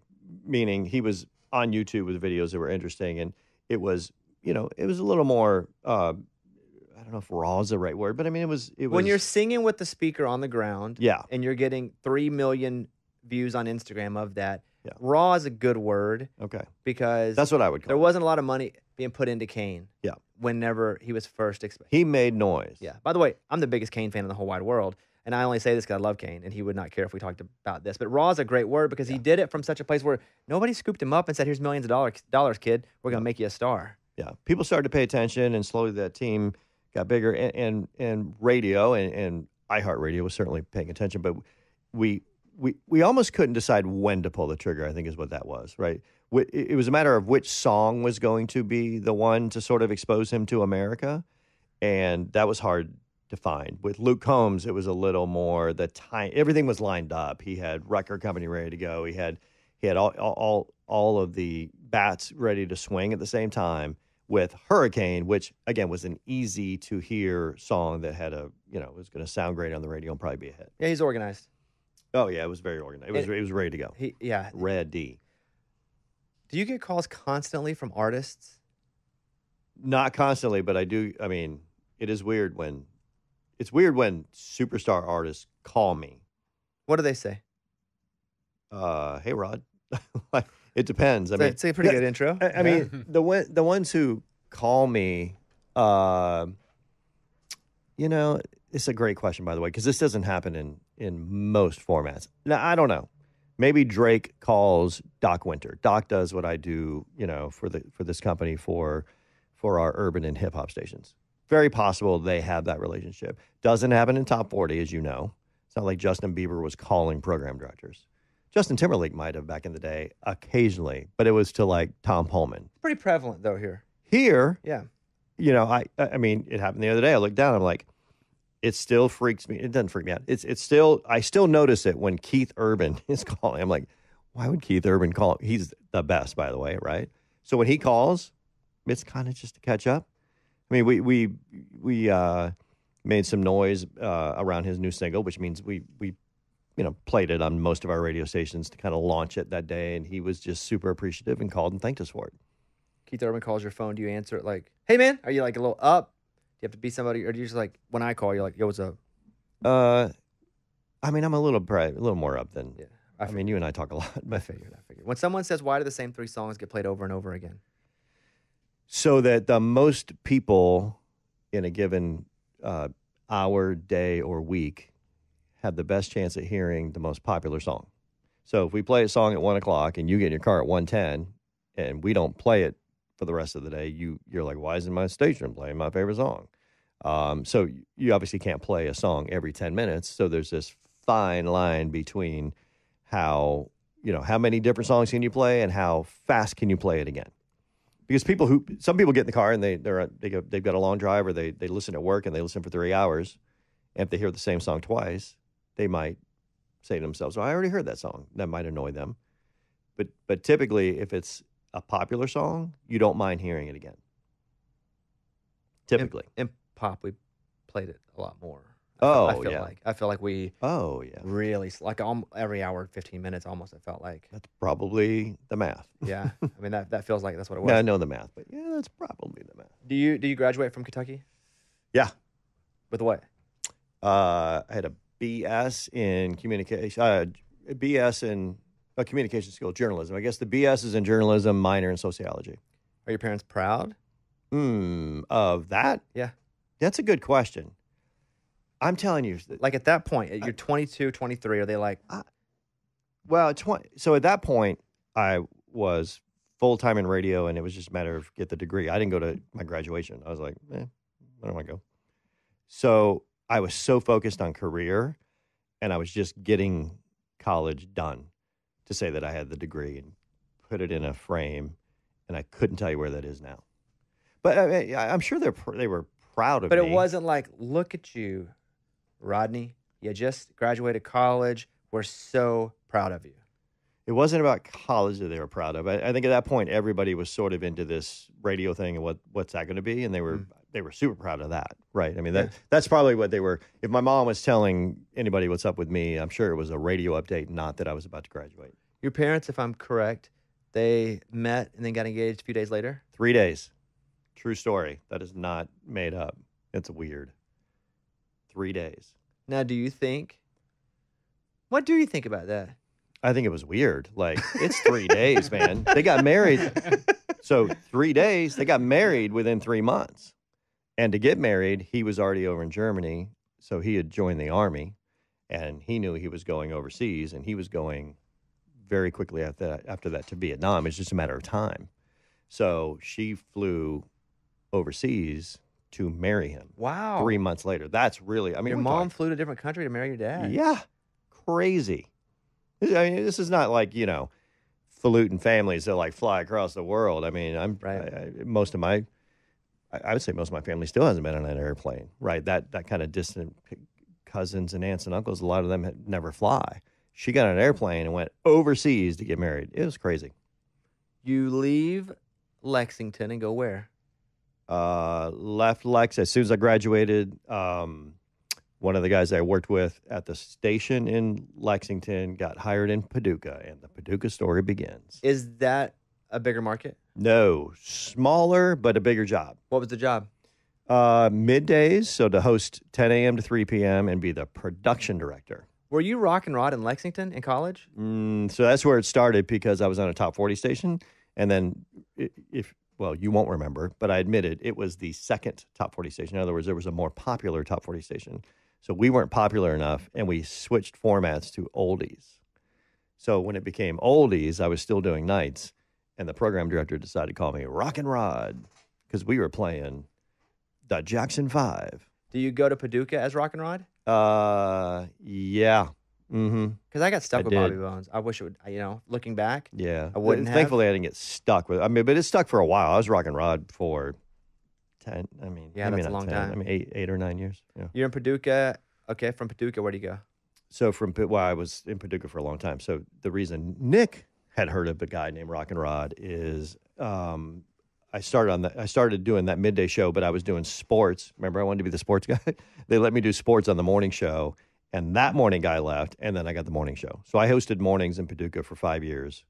meaning he was on YouTube with videos that were interesting, and it was, it was a little more. I don't know if raw is the right word, but it was. When you're singing with the speaker on the ground, yeah, and you're getting 3 million views on Instagram of that. Yeah. Raw is a good word. Okay. Because that's what I would call it. There wasn't a lot of money being put into Kane. Yeah. Whenever he was first expected. He made noise. Yeah. By the way, I'm the biggest Kane fan in the whole wide world. And I only say this because I love Kane, and he would not care if we talked about this. But raw is a great word because he did it from such a place where nobody scooped him up and said, here's millions of dollars, kid. We're going to make you a star. Yeah. People started to pay attention, and slowly that team got bigger. And radio and iHeart Radio was certainly paying attention. But we almost couldn't decide when to pull the trigger, I think is what that was, right? It was a matter of which song was going to be the one to sort of expose him to America. and that was hard to find. With Luke Combs, it was a little more everything was lined up. He had record company ready to go. He had all of the bats ready to swing at the same time. With Hurricane, which again was an easy to hear song that had was going to sound great on the radio and probably be a hit. Yeah, he's organized. Oh yeah, it was very organized. It was ready to go. Ready. Do you get calls constantly from artists? Not constantly, but I do. I mean, it is weird when superstar artists call me. What do they say? Hey, Rod. It depends. It's a pretty good intro. I mean, the ones who call me, it's a great question, by the way, because this doesn't happen in most formats. Now, I don't know. Maybe Drake calls Doc Winter. Doc does what I do, for this company for our urban and hip hop stations. Very possible they have that relationship. Doesn't happen in top 40, as you know. It's not like Justin Bieber was calling program directors. Justin Timberlake might have back in the day, occasionally, but it was to like Tom Pullman. It's pretty prevalent though here. Here, yeah. I mean, it happened the other day. I looked down. I'm like, it still freaks me. It doesn't freak me out. I still notice it when Keith Urban is calling. I'm like, why would Keith Urban call? He's the best, by the way, right? So when he calls, it's kind of just to catch up. I mean, we made some noise around his new single, which means we played it on most of our radio stations to kind of launch it that day, and he was just super appreciative and called and thanked us for it. Keith Urban calls your phone. Do you answer it like, hey, man? Are you like a little up? Do you have to be somebody, or do you just like, when I call, you're like, yo, what's up? I mean, I'm a little more up than, yeah. I mean, you and I talk a lot. But I figured. When someone says, why do the same 3 songs get played over and over again? So that the most people in a given hour, day, or week have the best chance at hearing the most popular song. So if we play a song at 1 o'clock and you get in your car at 1:10 and we don't play it for the rest of the day, you're like, why isn't my station playing my favorite song? So you obviously can't play a song every 10 minutes. So there's this fine line between how many different songs can you play and how fast can you play it again. Because some people get in the car and they've got a long drive, or they listen at work and they listen for 3 hours. And if they hear the same song twice, they might say to themselves, "Oh, I already heard that song." That might annoy them. But typically, if it's a popular song, you don't mind hearing it again. Typically. In pop, we played it a lot more. I feel like we really, like every hour, 15 minutes almost, it felt like. That's probably the math. Yeah. I mean, that feels like that's what it was. Yeah, I know the math, but yeah, that's probably the math. Do you graduate from Kentucky? Yeah. With what? I had a BS in communication, communication skills, journalism. I guess the BS is in journalism, minor in sociology. Are your parents proud? Of that? Yeah. That's a good question. I'm telling you. Like at that point, you're 22, 23, are they like? So at that point, I was full-time in radio, and it was just a matter of get the degree. I didn't go to my graduation. I was like, I don't want to go. So I was so focused on career, and I was just getting college done to say that I had the degree and put it in a frame, and I couldn't tell you where that is now. But I'm sure they were proud of me. But it wasn't like, look at you, Rodney. You just graduated college. We're so proud of you. It wasn't about college that they were proud of. I think at that point, everybody was sort of into this radio thing and what's that going to be, and they were super proud of that, right? I mean, that's probably what they were. If my mom was telling anybody what's up with me, I'm sure it was a radio update, not that I was about to graduate. Your parents, if I'm correct, they met and then got engaged a few days later? 3 days. True story. That is not made up. It's weird. 3 days. Now, what do you think about that? I think it was weird. Like, it's 3 days, man. They got married. So 3 days, they got married within 3 months. And to get married, he was already over in Germany. So he had joined the army, and he knew he was going overseas, and he was going very quickly after that to Vietnam. It's just a matter of time. So she flew overseas to marry him. Wow. 3 months later. That's really, I mean, your mom flew to a different country to marry your dad. Yeah. Crazy. I mean, this is not like, falutin families that like fly across the world. I mean, most of my I would say most of my family still hasn't been on an airplane, right? That kind of distant cousins and aunts and uncles, a lot of them had never fly. She got on an airplane and went overseas to get married. It was crazy. You leave Lexington and go where? Left Lex as soon as I graduated. One of the guys I worked with at the station in Lexington got hired in Paducah, and the Paducah story begins. Is that a bigger market? No, smaller, but a bigger job. What was the job? Middays, so to host 10 a.m. to 3 p.m. and be the production director. Were you rock and rod in Lexington in college? So that's where it started because I was on a top 40 station. And then you won't remember, but I admitted it was the second top 40 station. In other words, there was a more popular top 40 station. So we weren't popular enough, and we switched formats to oldies. So when it became oldies, I was still doing nights, and the program director decided to call me Rock and Rod because we were playing the Jackson 5. Do you go to Paducah as rock and rod? Yeah. Mm-hmm. Because I got stuck with Bobby Bones. I wish it would, looking back. Yeah. I wouldn't have. Thankfully, I didn't get stuck with it. But it stuck for a while. I was rock and rod for 10. Yeah, that's a long time. 8 or 9 years. Yeah. You're in Paducah. Okay, from Paducah, where do you go? So I was in Paducah for a long time. So the reason Nick had heard of a guy named Rock and Rod is I started doing that midday show, but I was doing sports. Remember, I wanted to be the sports guy. They let me do sports on the morning show, and that morning guy left, and then I got the morning show. So I hosted mornings in Paducah for 5 years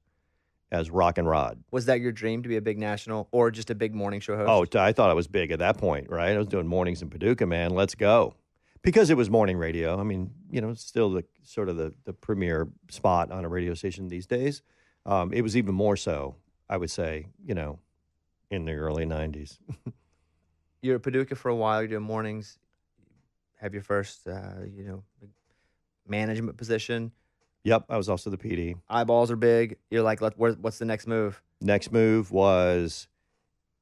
as Rock and Rod. Was that your dream, to be a big national or just a big morning show host? Oh, I thought I was big at that point, right? I was doing mornings in Paducah, man. Let's go. Because it was morning radio. It's still the premier spot on a radio station these days. It was even more so, I would say, in the early 90s. You're at Paducah for a while. You're doing mornings. Have your first, management position. Yep, I was also the PD. Eyeballs are big. You're like, what's the next move? Next move was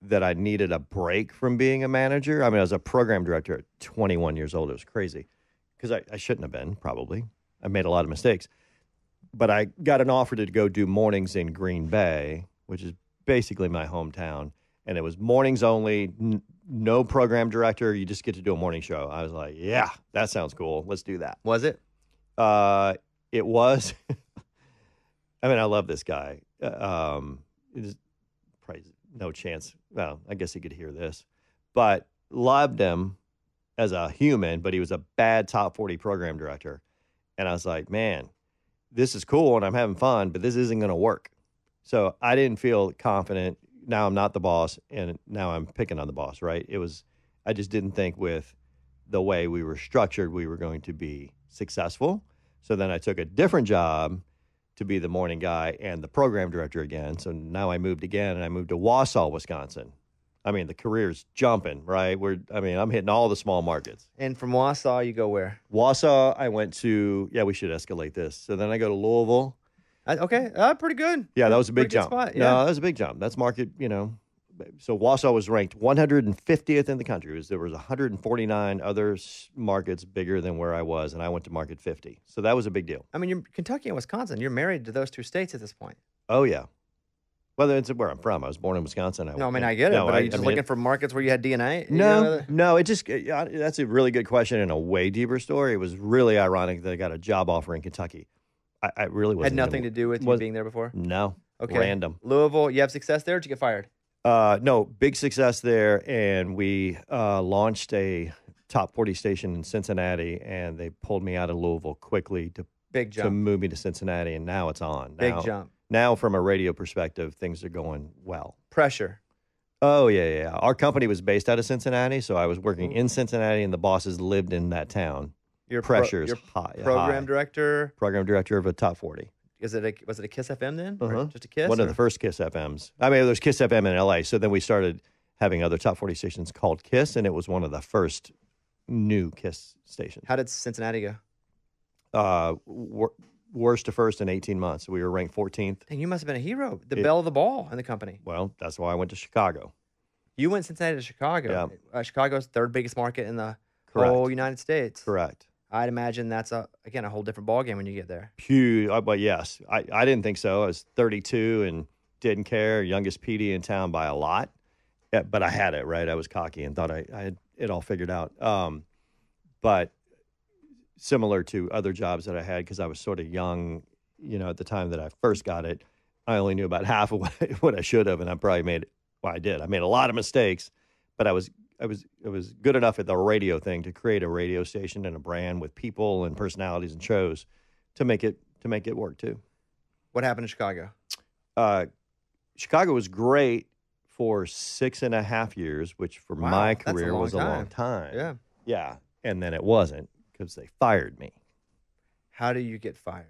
that I needed a break from being a manager. I was a program director at 21 years old. It was crazy because I shouldn't have been, probably. I made a lot of mistakes. But I got an offer to go do mornings in Green Bay, which is basically my hometown. And it was mornings only, no program director. You just get to do a morning show. I was like, yeah, that sounds cool. Let's do that. Was it? It was. I love this guy. There's probably no chance. Well, I guess he could hear this. But loved him as a human, but he was a bad top 40 program director. And I was like, man, this is cool and I'm having fun, but this isn't going to work. So I didn't feel confident. Now I'm not the boss, and now I'm picking on the boss, right? I just didn't think with the way we were structured, we were going to be successful. So then I took a different job to be the morning guy and the program director again. So now I moved again, and I moved to Wausau, Wisconsin. The career's jumping, right? I'm hitting all the small markets. And from Wausau, you go where? Wausau, I went to, we should escalate this. So then I go to Louisville. Okay, pretty good. Yeah, that was a big jump. Spot, yeah. No, that was a big jump. That's market, So Wausau was ranked 150th in the country. There was 149 other markets bigger than where I was, and I went to market 50. So that was a big deal. You're Kentucky and Wisconsin. You're married to those two states at this point. Oh, yeah. Well, it's where I'm from. I was born in Wisconsin. I get it. But are you just looking for markets where you had DNA? No. That's a really good question and a way deeper story. It was really ironic that I got a job offer in Kentucky. I really wasn't. Had nothing to do with you being there before? No. Okay. Random. Louisville, you have success there, or did you get fired? No, big success there. And we launched a top 40 station in Cincinnati, and they pulled me out of Louisville quickly to move me to Cincinnati, and now it's on. Big jump. Now, from a radio perspective, things are going well. Pressure. Oh, yeah. Our company was based out of Cincinnati, so I was working in Cincinnati, and the bosses lived in that town. Your pressure's high. Program director? Program director of a top 40. Was it a KISS FM then? Uh-huh. Just a KISS? One of the first KISS FMs. There was KISS FM in L.A., so then we started having other top 40 stations called KISS, and it was one of the first new KISS stations. How did Cincinnati go? Worst to first in 18 months. We were ranked 14th. Dang, you must have been a hero. The belle of the ball in the company. Well, that's why I went to Chicago. You went Cincinnati to Chicago. Yeah. Chicago's third biggest market in the whole United States. Correct. I'd imagine that's a whole different ballgame when you get there. Huge. But yes, I didn't think so. I was 32 and didn't care. Youngest PD in town by a lot. Yeah, but I had it, right? I was cocky and thought I had it all figured out. But similar to other jobs that I had, because I was sort of young, at the time that I first got it, I only knew about half of what I should have, and I probably I did. I made a lot of mistakes, but I was good enough at the radio thing to create a radio station and a brand with people and personalities and shows to make it work too. What happened in Chicago? Chicago was great for 6.5 years, which for my career was a long time. Yeah. Yeah. And then it wasn't because they fired me. How do you get fired?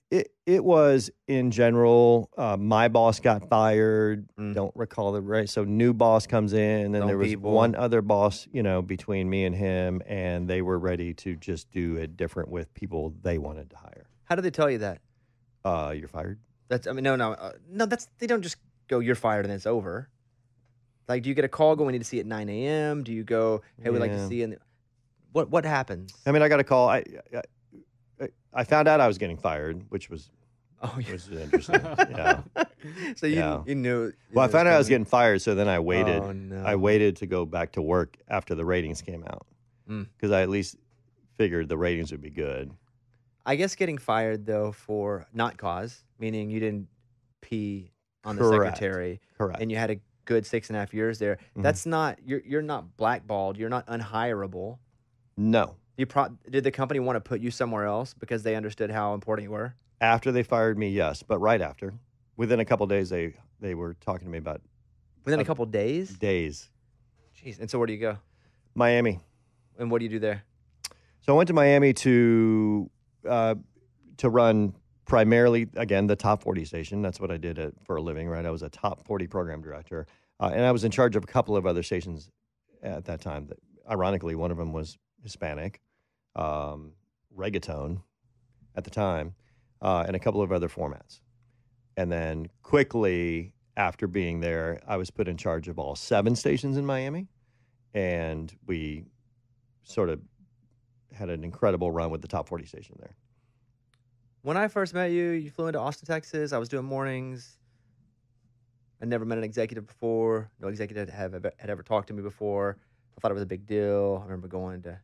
It was in general, my boss got fired. Don't recall the right. So new boss comes in, and there was one other boss, between me and him, and they were ready to just do it different with people they wanted to hire. How did they tell you that? You're fired. No. They don't just go, you're fired, and then it's over. Like, do you get a call going, we need to see you at 9 a.m.? Do you go, hey, we'd like to see you? What happens? I mean, I got a call. I found out I was getting fired, which was interesting. Yeah. So you knew. Well, I found out I was getting fired, so then I waited. Oh, no. I waited to go back to work after the ratings came out because I at least figured the ratings would be good. I guess getting fired, though, for not cause, meaning you didn't pee on the secretary. Correct. And you had a good 6.5 years there. That's not, you're not blackballed. You're not unhireable. No. Did the company want to put you somewhere else because they understood how important you were? After they fired me, yes. But right after, within a couple of days, they were talking to me about. Within a couple of days? Days. Jeez. And so where do you go? Miami. And what do you do there? So I went to Miami to run primarily, again, the Top 40 station. That's what I did for a living, right? I was a Top 40 program director. And I was in charge of a couple of other stations at that time. That, ironically, one of them was Hispanic, reggaeton at the time, and a couple of other formats. And then quickly after being there, I was put in charge of all 7 stations in Miami. And we sort of had an incredible run with the Top 40 station there. When I first met you, you flew into Austin, Texas. I was doing mornings. I never met an executive before. No executive had ever talked to me before. I thought it was a big deal. I remember going to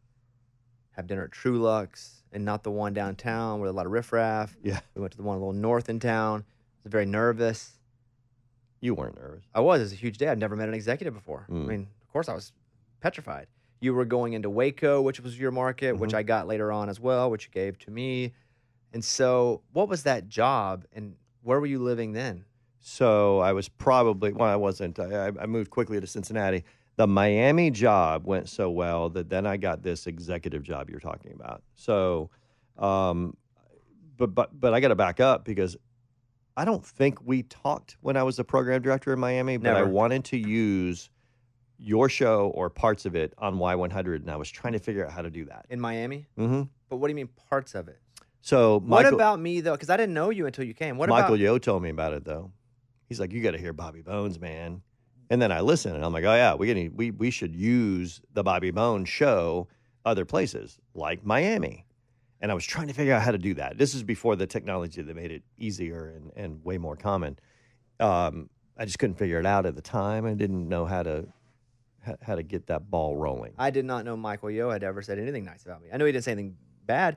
have dinner at True Lux and not the one downtown where a lot of riffraff. Yeah. We went to the one a little north in town. I was very nervous. You weren't nervous. I was. It was a huge day. I'd never met an executive before. I mean, of course, I was petrified. You were going into Waco, which was your market, which I got later on as well, which you gave to me. And so what was that job, and where were you living then? So I was I wasn't. I moved quickly to Cincinnati. The Miami job went so well that then I got this executive job you're talking about. So, but I got to back up because I don't think we talked when I was the program director in Miami, but Never. I wanted to use your show or parts of it on Y100, and I was trying to figure out how to do that. In Miami? Mm-hmm. But what do you mean parts of it? So what about me, though? Because I didn't know you until you came. Michael Yo told me about it, though. He's like, you got to hear Bobby Bones, man. And then I listened, and I'm like, oh, yeah, we should use the Bobby Bones show other places, like Miami. And I was trying to figure out how to do that. This is before the technology that made it easier and way more common. I just couldn't figure it out at the time. I didn't know how to get that ball rolling. I did not know Michael Yo had ever said anything nice about me. I know he didn't say anything bad.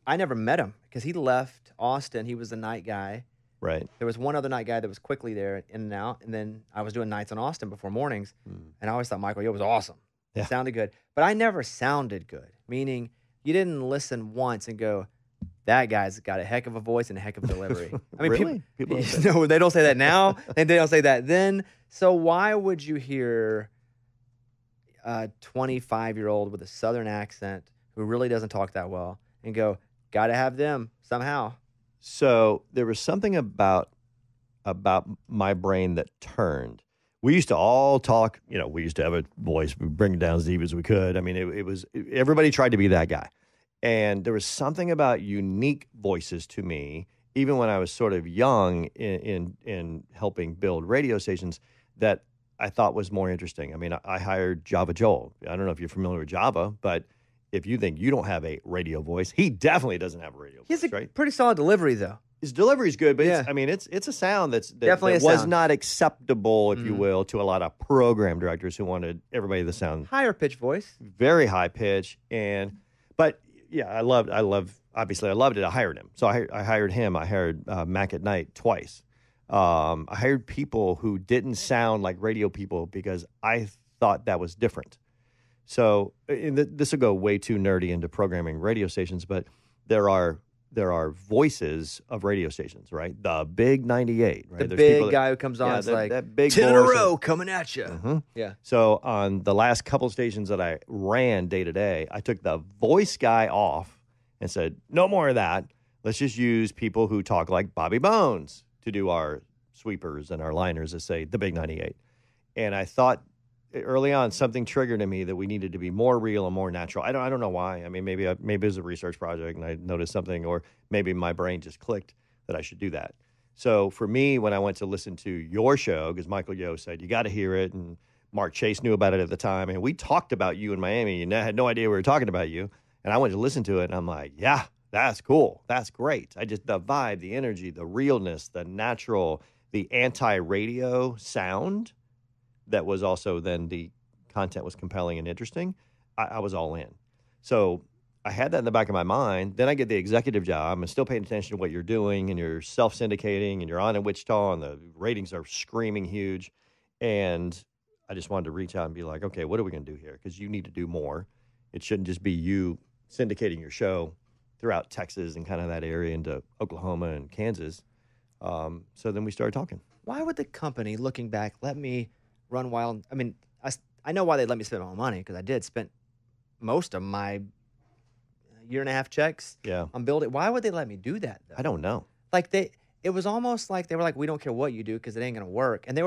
I never met him because he left Austin. He was the night guy. Right. There was one other night guy that was quickly there in and out, and then I was doing nights in Austin before mornings, and I always thought Michael Yo was awesome. Yeah. Sounded good. But I never sounded good, meaning you didn't listen once and go, that guy's got a heck of a voice and a heck of a delivery. I mean, really? People don't say no, they don't say that now, and they don't say that then. So why would you hear a 25-year-old with a Southern accent who really doesn't talk that well and go, got to have them somehow? So there was something about my brain that turned. We used to all talk, we used to have a voice, we bring it down as deep as we could. I mean, it was, everybody tried to be that guy. And there was something about unique voices to me, even when I was sort of young in helping build radio stations, that I thought was more interesting. I mean, I hired Java Joel. I don't know if you're familiar with Java, but if you think you don't have a radio voice, he definitely doesn't have a radio voice, He has a right? pretty solid delivery, though. his delivery is good, but Yeah. it's a sound that Definitely that a was sound. not acceptable, if you will, to a lot of program directors who wanted everybody to sound Higher pitch voice. very high pitch. But yeah, I loved it. I hired him. So I hired him. I hired Mac at Night twice. I hired people who didn't sound like radio people because I thought that was different. So this will go way too nerdy into programming radio stations, but there are voices of radio stations, right? The big 98, right? The big guy who comes on, it's like that big 10 in a voice row coming at you. Mm-hmm. Yeah. So on the last couple stations that I ran day to day, I took the voice guy off and said, no more of that. Let's just use people who talk like Bobby Bones to do our sweepers and our liners, as say the big 98. And I thought early on something triggered in me that we needed to be more real and more natural. I don't know why. I mean, maybe it was a research project and I noticed something, or maybe my brain just clicked that I should do that. So for me, when I went to listen to your show, because Michael Yo said, you got to hear it, and Mark Chase knew about it at the time, and we talked about you in Miami, and I had no idea we were talking about you, and I went to listen to it, and I'm like, yeah, that's cool. That's great. The vibe, the energy, the realness, the natural, the anti-radio sound that was also then the content was compelling and interesting. I was all in. So I had that in the back of my mind. Then I get the executive job. I'm still paying attention to what you're doing, and you're self-syndicating, and you're on in Wichita, and the ratings are screaming huge. And I just wanted to reach out and be like, okay, what are we going to do here? Because you need to do more. It shouldn't just be you syndicating your show throughout Texas and kind of that area into Oklahoma and Kansas. So then we started talking. Why would the company, looking back, let me run wild? I mean, I know why they let me spend my money, because I did spend most of my year and a half checks on building. Why would they let me do that, though? I don't know. Like it was almost like they were like, we don't care what you do because it ain't going to work. And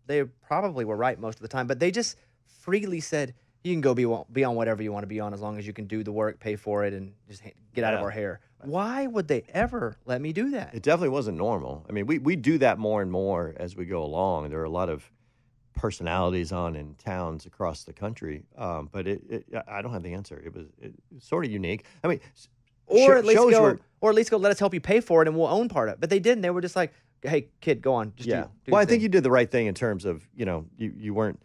they probably were right most of the time, but they just freely said, you can go be on whatever you want to be on as long as you can do the work, pay for it, and just get out of our hair. Why would they ever let me do that? It definitely wasn't normal. I mean, we do that more and more as we go along. There are a lot of personalities on in towns across the country, but I don't have the answer. It was sort of unique. I mean, or at least go. Let us help you pay for it, and we'll own part of it. But they didn't. They were just like, "Hey, kid, go on." Just do well, I think you did the right thing in terms of you weren't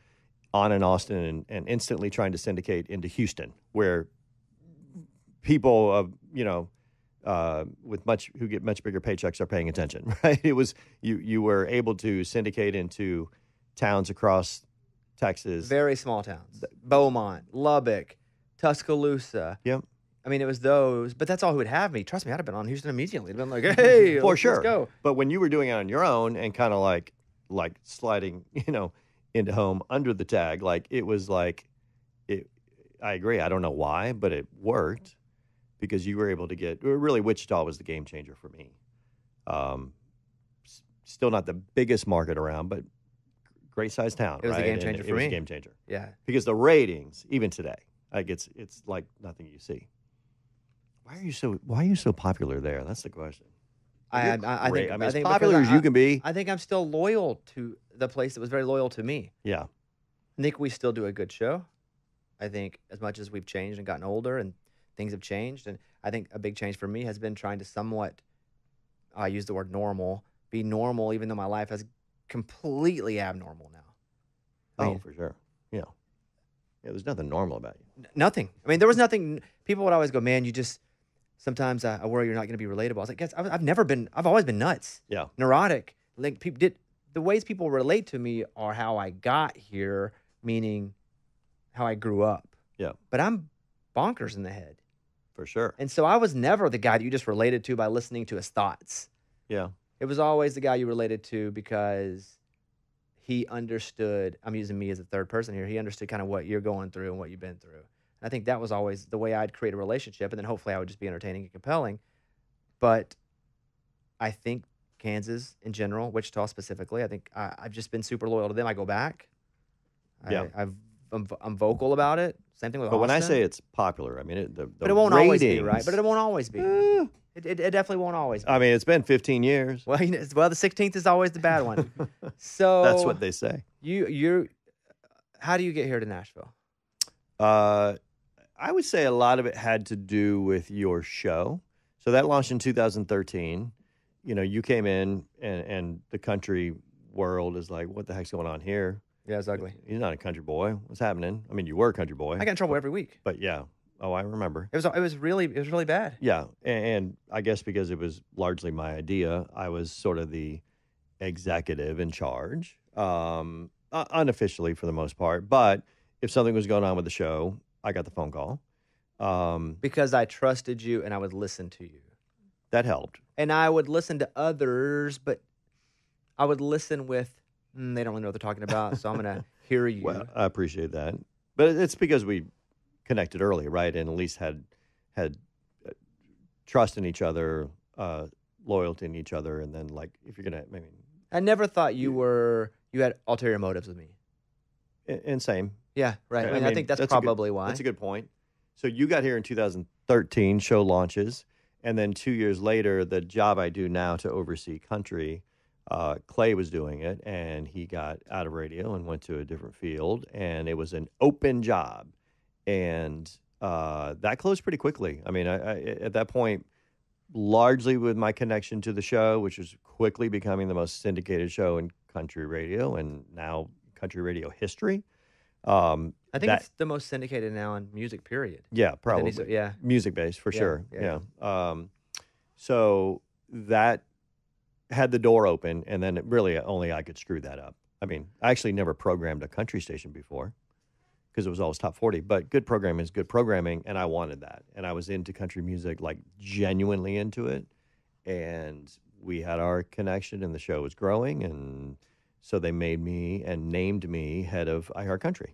on in Austin and instantly trying to syndicate into Houston, where people who get much bigger paychecks are paying attention. Right? It was you were able to syndicate into towns across Texas. Very small towns. Beaumont, Lubbock, Tuscaloosa. Yep. I mean, it was those, but that's all who would have me. Trust me, I'd have been on Houston immediately. I'd been like, hey, for sure. Let's go. But when you were doing it on your own and kind of like sliding, into home under the tag, like it was like, I agree. I don't know why, but it worked because you were able to really Wichita was the game changer for me. Still not the biggest market around, but great sized town. It was right? a game changer for me. It was a game changer. Yeah. Because the ratings, even today, like it's like nothing you see. Why are you so popular there? That's the question. I think as popular as you can be. I think I'm still loyal to the place that was very loyal to me. Yeah. I think we still do a good show. I think as much as we've changed and gotten older and things have changed, and I think a big change for me has been trying to somewhat, I use the word normal, be normal, even though my life is completely abnormal now. I mean, for sure. Yeah. Yeah, there's nothing normal about you. Nothing. I mean, there was nothing. People would always go, man, you just, sometimes I worry you're not going to be relatable. I was like, guys, I've always been nuts. Yeah. Neurotic. Like the ways people relate to me are how I got here, meaning how I grew up. Yeah. But I'm bonkers in the head. For sure. And so I was never the guy that you just related to by listening to his thoughts. Yeah. It was always the guy you related to because he understood. I'm using me as a third person here. He understood kind of what you're going through and what you've been through. And I think that was always the way I'd create a relationship. And then hopefully I would just be entertaining and compelling. But I think Kansas in general, Wichita specifically, I think I've just been super loyal to them. I go back. Yeah. I'm vocal about it. Same thing with Austin. But when I say it's popular, I mean but it won't ratings, always be, right? But it won't always be. It definitely won't always be. I mean, it's been 15 years. Well, the 16th is always the bad one. So that's what they say. You're. How do you get here to Nashville? I would say a lot of it had to do with your show. So that launched in 2013. you came in and the country world is like, what the heck's going on here? Yeah, it's ugly. You're not a country boy. What's happening? I mean, you were a country boy. I got in trouble every week. But yeah. Oh, I remember. It was really bad. Yeah. And I guess because it was largely my idea, I was sort of the executive in charge, unofficially for the most part. But if something was going on with the show, I got the phone call. Because I trusted you and I would listen to you. That helped. And I would listen to others, but I would listen with, they don't really know what they're talking about, so I'm going to hear you. Well, I appreciate that. But it's because we connected early, right? And at least had trust in each other, loyalty in each other. And then, like, if you're going to, I never thought you had ulterior motives with me. And same. Yeah, right. I think that's probably why. That's a good point. So you got here in 2013, show launches. And then 2 years later, the job I do now to oversee country, Clay was doing it, and he got out of radio and went to a different field, and it was an open job. And that closed pretty quickly. I mean, I at that point, largely with my connection to the show, which was quickly becoming the most syndicated show in country radio and now country radio history. I think it's the most syndicated now in music, period. Yeah, probably. Yeah. Music-based, for sure. Yeah. So that had the door open, and then really only I could screw that up. I mean, I actually never programmed a country station before because it was always top 40. But good programming is good programming, and I wanted that. And I was into country music, like genuinely into it. And we had our connection, and the show was growing, and so they made me and named me head of iHeartCountry.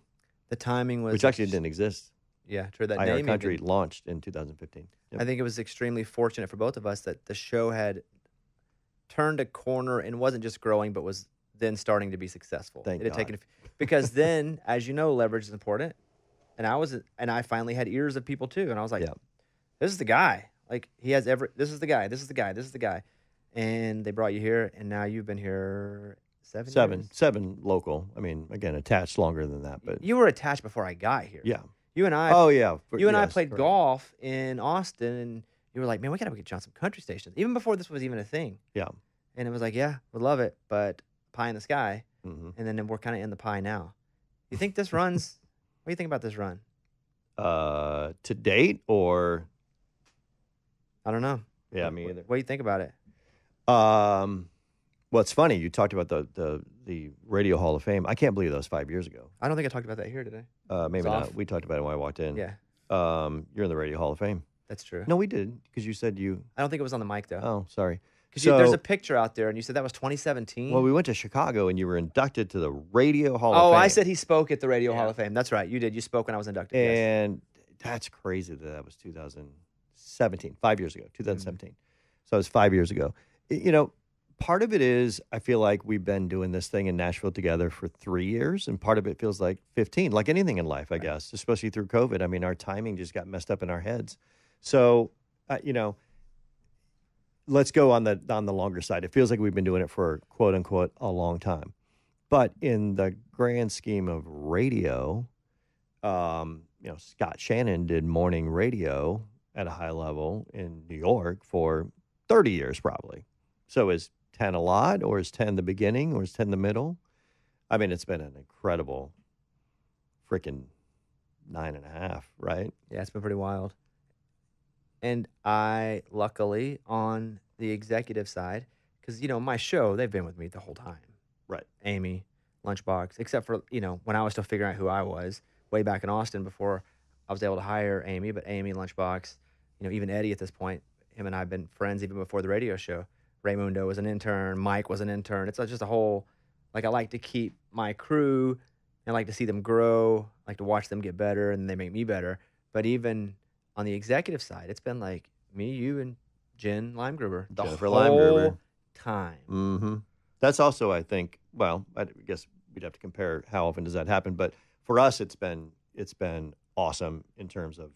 The timing was... Which actually didn't exist. Yeah, true. That iHeartCountry launched in 2015. Yep. I think it was extremely fortunate for both of us that the show had turned a corner and wasn't just growing, but was then starting to be successful. Thank God. Because then, as you know, leverage is important. And I finally had ears of people too. And I was like, this is the guy. Like, this is the guy. And they brought you here, and now you've been here 7 years? 7 local. I mean, again, attached longer than that, but you were attached before I got here. Yeah. You and I. Oh yeah. I played golf in Austin, and you were like, "Man, we gotta get you on some country stations." Even before this was even a thing. Yeah. And it was like, "Yeah, we love it, but pie in the sky." Mm-hmm. And then we're kind of in the pie now. You think this runs? What do you think about this run? To date, or I don't know. Yeah, me either. What do you think about it? Well, it's funny. You talked about the Radio Hall of Fame. I can't believe that was 5 years ago. I don't think I talked about that here today. Maybe not. We talked about it when I walked in. Yeah. You're in the Radio Hall of Fame. That's true. No, we did, because you said you... I don't think it was on the mic, though. Oh, sorry. Because there's a picture out there, and you said that was 2017. Well, we went to Chicago, and you were inducted to the Radio Hall of Fame. Oh, I said he spoke at the Radio Hall of Fame. That's right. You did. You spoke when I was inducted. And that's crazy that was 2017, 5 years ago, 2017. Mm-hmm. So it was 5 years ago. Part of it is I feel like we've been doing this thing in Nashville together for 3 years, and part of it feels like 15, like anything in life, I guess, especially through COVID. I mean, our timing just got messed up in our heads. So, let's go on the longer side. It feels like we've been doing it for, quote unquote, a long time. But in the grand scheme of radio, Scott Shannon did morning radio at a high level in New York for 30 years probably. So is 10 a lot, or is 10 the beginning, or is 10 the middle? I mean, it's been an incredible freaking 9.5, right? Yeah, it's been pretty wild. And I, luckily, on the executive side, because, my show, they've been with me the whole time. Right. Amy, Lunchbox, except for, when I was still figuring out who I was, way back in Austin before I was able to hire Amy, but Amy, Lunchbox, even Eddie at this point, him and I have been friends even before the radio show. Raymundo was an intern. Mike was an intern. It's just a whole, I like to keep my crew and I like to see them grow, I like to watch them get better, and they make me better. But even on the executive side, it's been like me, you, and Jen Limegruber the whole time. Mm-hmm. That's also, I think, well, I guess we'd have to compare how often does that happen. But for us, it's been awesome in terms of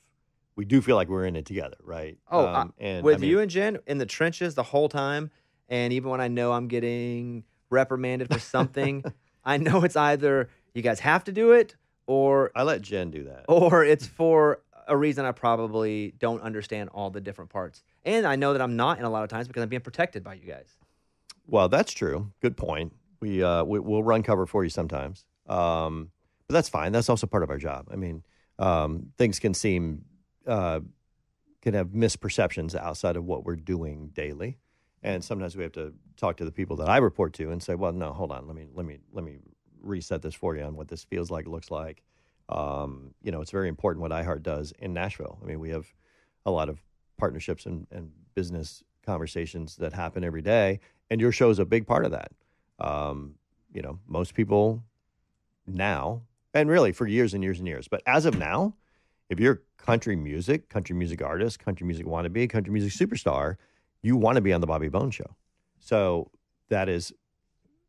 we do feel like we're in it together, right? You and Jen in the trenches the whole time, and even when I know I'm getting reprimanded for something, I know it's either you guys have to do it, or I let Jen do that, or it's for a reason I probably don't understand all the different parts. And I know that I'm not in a lot of times because I'm being protected by you guys. Well, that's true. Good point. We'll run cover for you sometimes. But that's fine. That's also part of our job. I mean, things can seem can have misperceptions outside of what we're doing daily, and sometimes we have to talk to the people that I report to and say, "Well, no, hold on. Let me reset this for you on what this feels like, looks like." It's very important what iHeart does in Nashville. I mean, we have a lot of partnerships and business conversations that happen every day, and your show is a big part of that. Most people now, and really for years and years and years, but as of now, if you're country music artist, country music wannabe, country music superstar, you want to be on the Bobby Bones Show. So that is,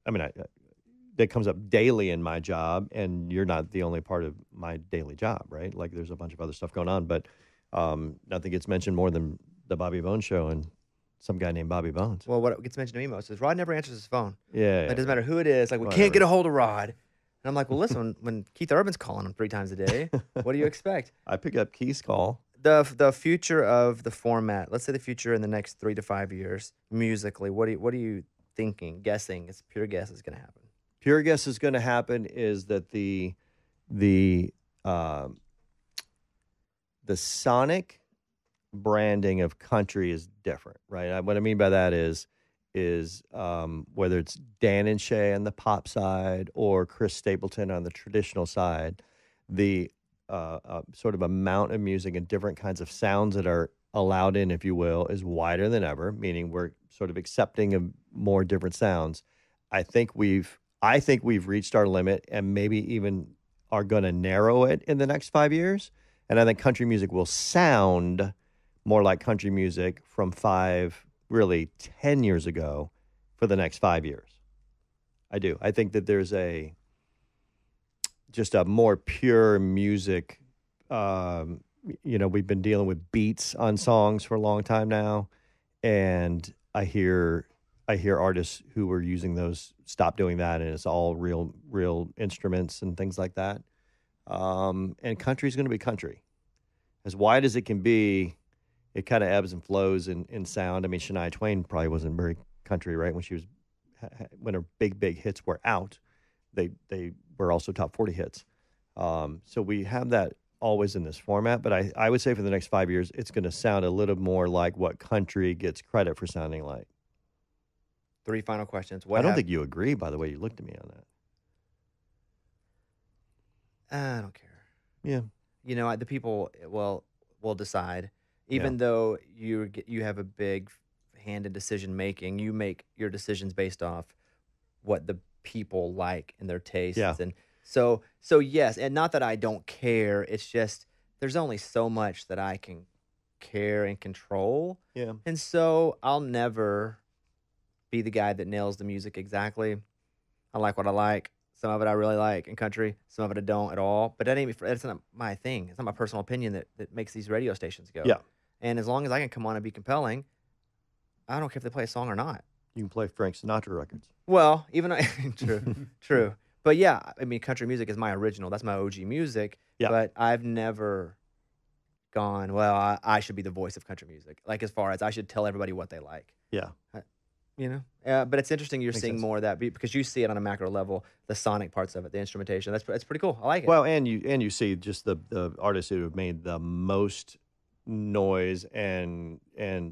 that comes up daily in my job, and you're not the only part of my daily job, right? Like there's a bunch of other stuff going on, but nothing gets mentioned more than the Bobby Bones Show and some guy named Bobby Bones. Well, what gets mentioned to me most is Rod never answers his phone. Yeah. It doesn't matter who it is. Like, we can't get a hold of Rod. And I'm like, well, listen, when Keith Urban's calling him 3 times a day, what do you expect? I pick up Keith's call. The future of the format, let's say the future in the next 3 to 5 years, musically, what are you thinking, guessing, it's pure guess is going to happen? Pure guess is going to happen is that the sonic branding of country is different, right? What I mean by that is whether it's Dan and Shay on the pop side or Chris Stapleton on the traditional side, the sort of amount of music and different kinds of sounds that are allowed in, if you will, is wider than ever, meaning we're sort of accepting of more different sounds. I think we've reached our limit and maybe even are going to narrow it in the next 5 years. And I think country music will sound more like country music from 10 years ago for the next 5 years. I do. I think that there's just a more pure music. We've been dealing with beats on songs for a long time now, and I hear artists who were using those stop doing that, and it's all real instruments and things like that. And country's going to be country. As wide as it can be, it kind of ebbs and flows in sound. I mean, Shania Twain probably wasn't very country, right? When her big hits were out, they were also top 40 hits. So we have that always in this format. But I would say for the next 5 years, it's going to sound a little more like what country gets credit for sounding like. 3 final questions. I don't think you agree, by the way you looked at me on that. I don't care. Yeah. The people will decide. Even though you have a big hand in decision making, you make your decisions based off what the people like and their tastes. Yeah. And so yes, and not that I don't care. It's just there's only so much that I can care and control. Yeah. And so I'll never be the guy that nails the music exactly. I like what I like. Some of it I really like in country. Some of it I don't at all. But that's not my thing. It's not my personal opinion that makes these radio stations go. Yeah. And as long as I can come on and be compelling, I don't care if they play a song or not. You can play Frank Sinatra records. Well, true. But yeah, I mean, country music is my original. That's my OG music. Yeah. But I've never gone, well, I should be the voice of country music. Like, as far as I should tell everybody what they like. Yeah. But it's interesting you're Makes seeing sense. more of that because you see it on a macro level, the sonic parts of it, the instrumentation. That's pretty cool. I like it. Well, and you see just the artists who have made the most noise and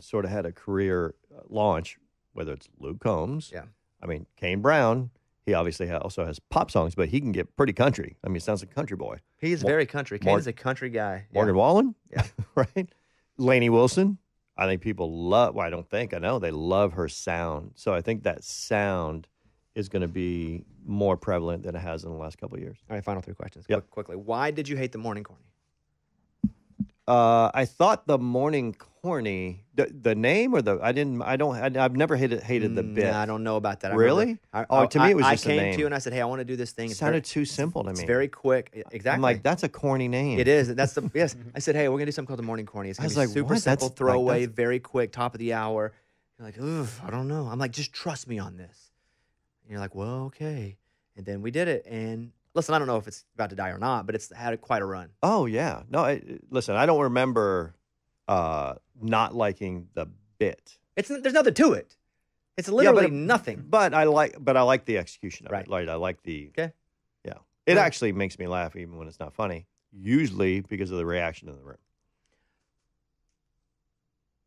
sort of had a career launch, whether it's Luke Combs. Yeah. I mean, Kane Brown, he obviously also has pop songs, but he can get pretty country. I mean, he sounds like a country boy. He's very country. Kane's a country guy. Morgan Wallen? Yeah. Right? Lainey Wilson. I think people I know they love her sound. So I think that sound is going to be more prevalent than it has in the last couple of years. All right, final 3 questions. Yep. Quickly. Why did you hate the morning corny? I thought the morning corny, the name or I've never hated the bit. I don't know about that. Really? To me it was just a name. I came to you and I said, hey, I want to do this thing. It sounded too simple to me. It's very quick. Exactly. I'm like, that's a corny name. It is. Yes. I said, hey, we're going to do something called the morning corny. It's going to be super what? simple, That's throwaway, very quick, top of the hour. You're like, ugh, I don't know. I'm like, just trust me on this. And you're like, well, okay. And then we did it. And listen, I don't know if it's about to die or not, but it's had quite a run. Oh, yeah. No, listen, I don't remember not liking the bit. There's nothing to it. It's literally nothing. But I like the execution of Right. it. Like, I like the... Okay. Yeah. It actually makes me laugh even when it's not funny, usually because of the reaction in the room.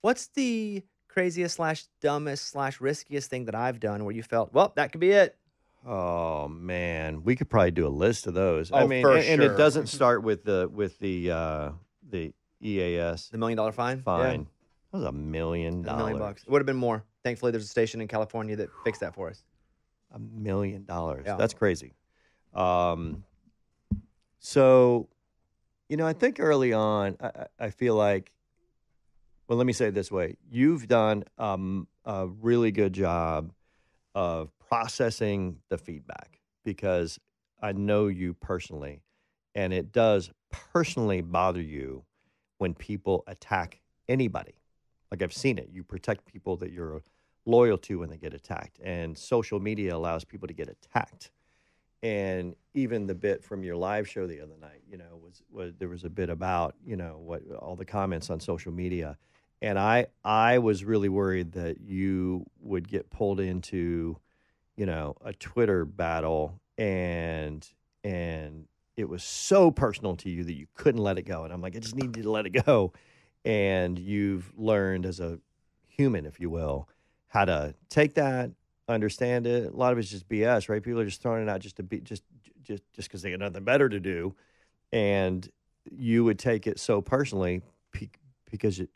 What's the craziest / dumbest / riskiest thing that I've done where you felt, well, that could be it? Oh man, we could probably do a list of those. Oh, for and sure. it doesn't start with the EAS The $1 million fine? fine. That was $1 million. $1 million. It would have been more. Thankfully, there's a station in California that fixed that for us. $1 million. Yeah. That's crazy. So, I think early on, I feel like, well, let me say it this way. You've done a really good job of processing the feedback, because I know you personally, and it does personally bother you when people attack anybody. Like, I've seen it. You protect people that you're loyal to when they get attacked, and social media allows people to get attacked. And even the bit from your live show the other night, was there was a bit about, what all the comments on social media. And I was really worried that you would get pulled into, a Twitter battle, and it was so personal to you that you couldn't let it go. And I'm like, I just need you to let it go. And you've learned as a human, if you will, how to take that, understand it. A lot of it's just BS, right? People are just throwing it out just to be just because they got nothing better to do. And you would take it so personally because it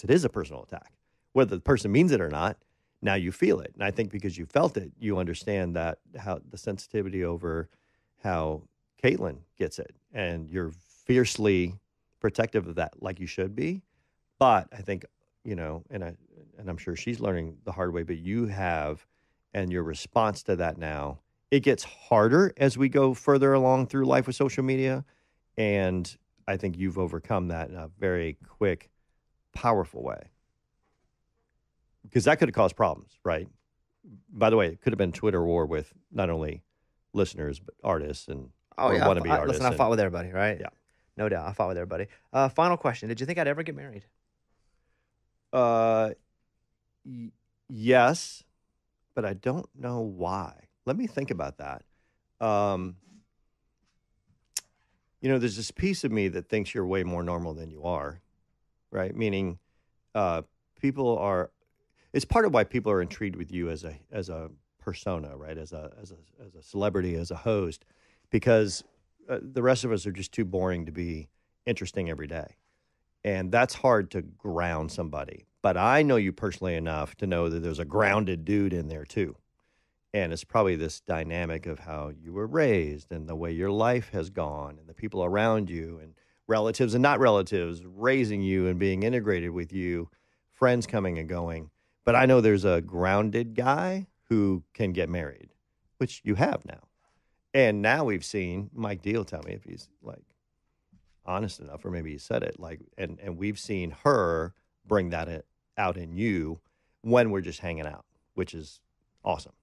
is a personal attack, whether the person means it or not. Now you feel it. And I think because you felt it, you understand that how the sensitivity over how Caitlin gets it. And you're fiercely protective of that, like you should be. But I think, and I'm sure she's learning the hard way, but you have, and your response to that now, it gets harder as we go further along through life with social media. And I think you've overcome that in a very quick, powerful way. Because that could have caused problems, right? By the way, it could have been Twitter war with not only listeners, but artists and wannabe artists. Listen, I fought with everybody, right? Yeah. No doubt. I fought with everybody. Final question. Did you think I'd ever get married? Yes, but I don't know why. Let me think about that. There's this piece of me that thinks you're way more normal than you are, right? Meaning, people are. It's part of why people are intrigued with you as a persona, right? As a celebrity, as a host, because the rest of us are just too boring to be interesting every day. And that's hard to ground somebody. But I know you personally enough to know that there's a grounded dude in there too. And it's probably this dynamic of how you were raised and the way your life has gone and the people around you and relatives and not relatives raising you and being integrated with you, friends coming and going. But I know there's a grounded guy who can get married, which you have now. And now we've seen Mike Deal tell me if he's like honest enough, or maybe he said it, like, and we've seen her bring that out in you when we're just hanging out, which is awesome.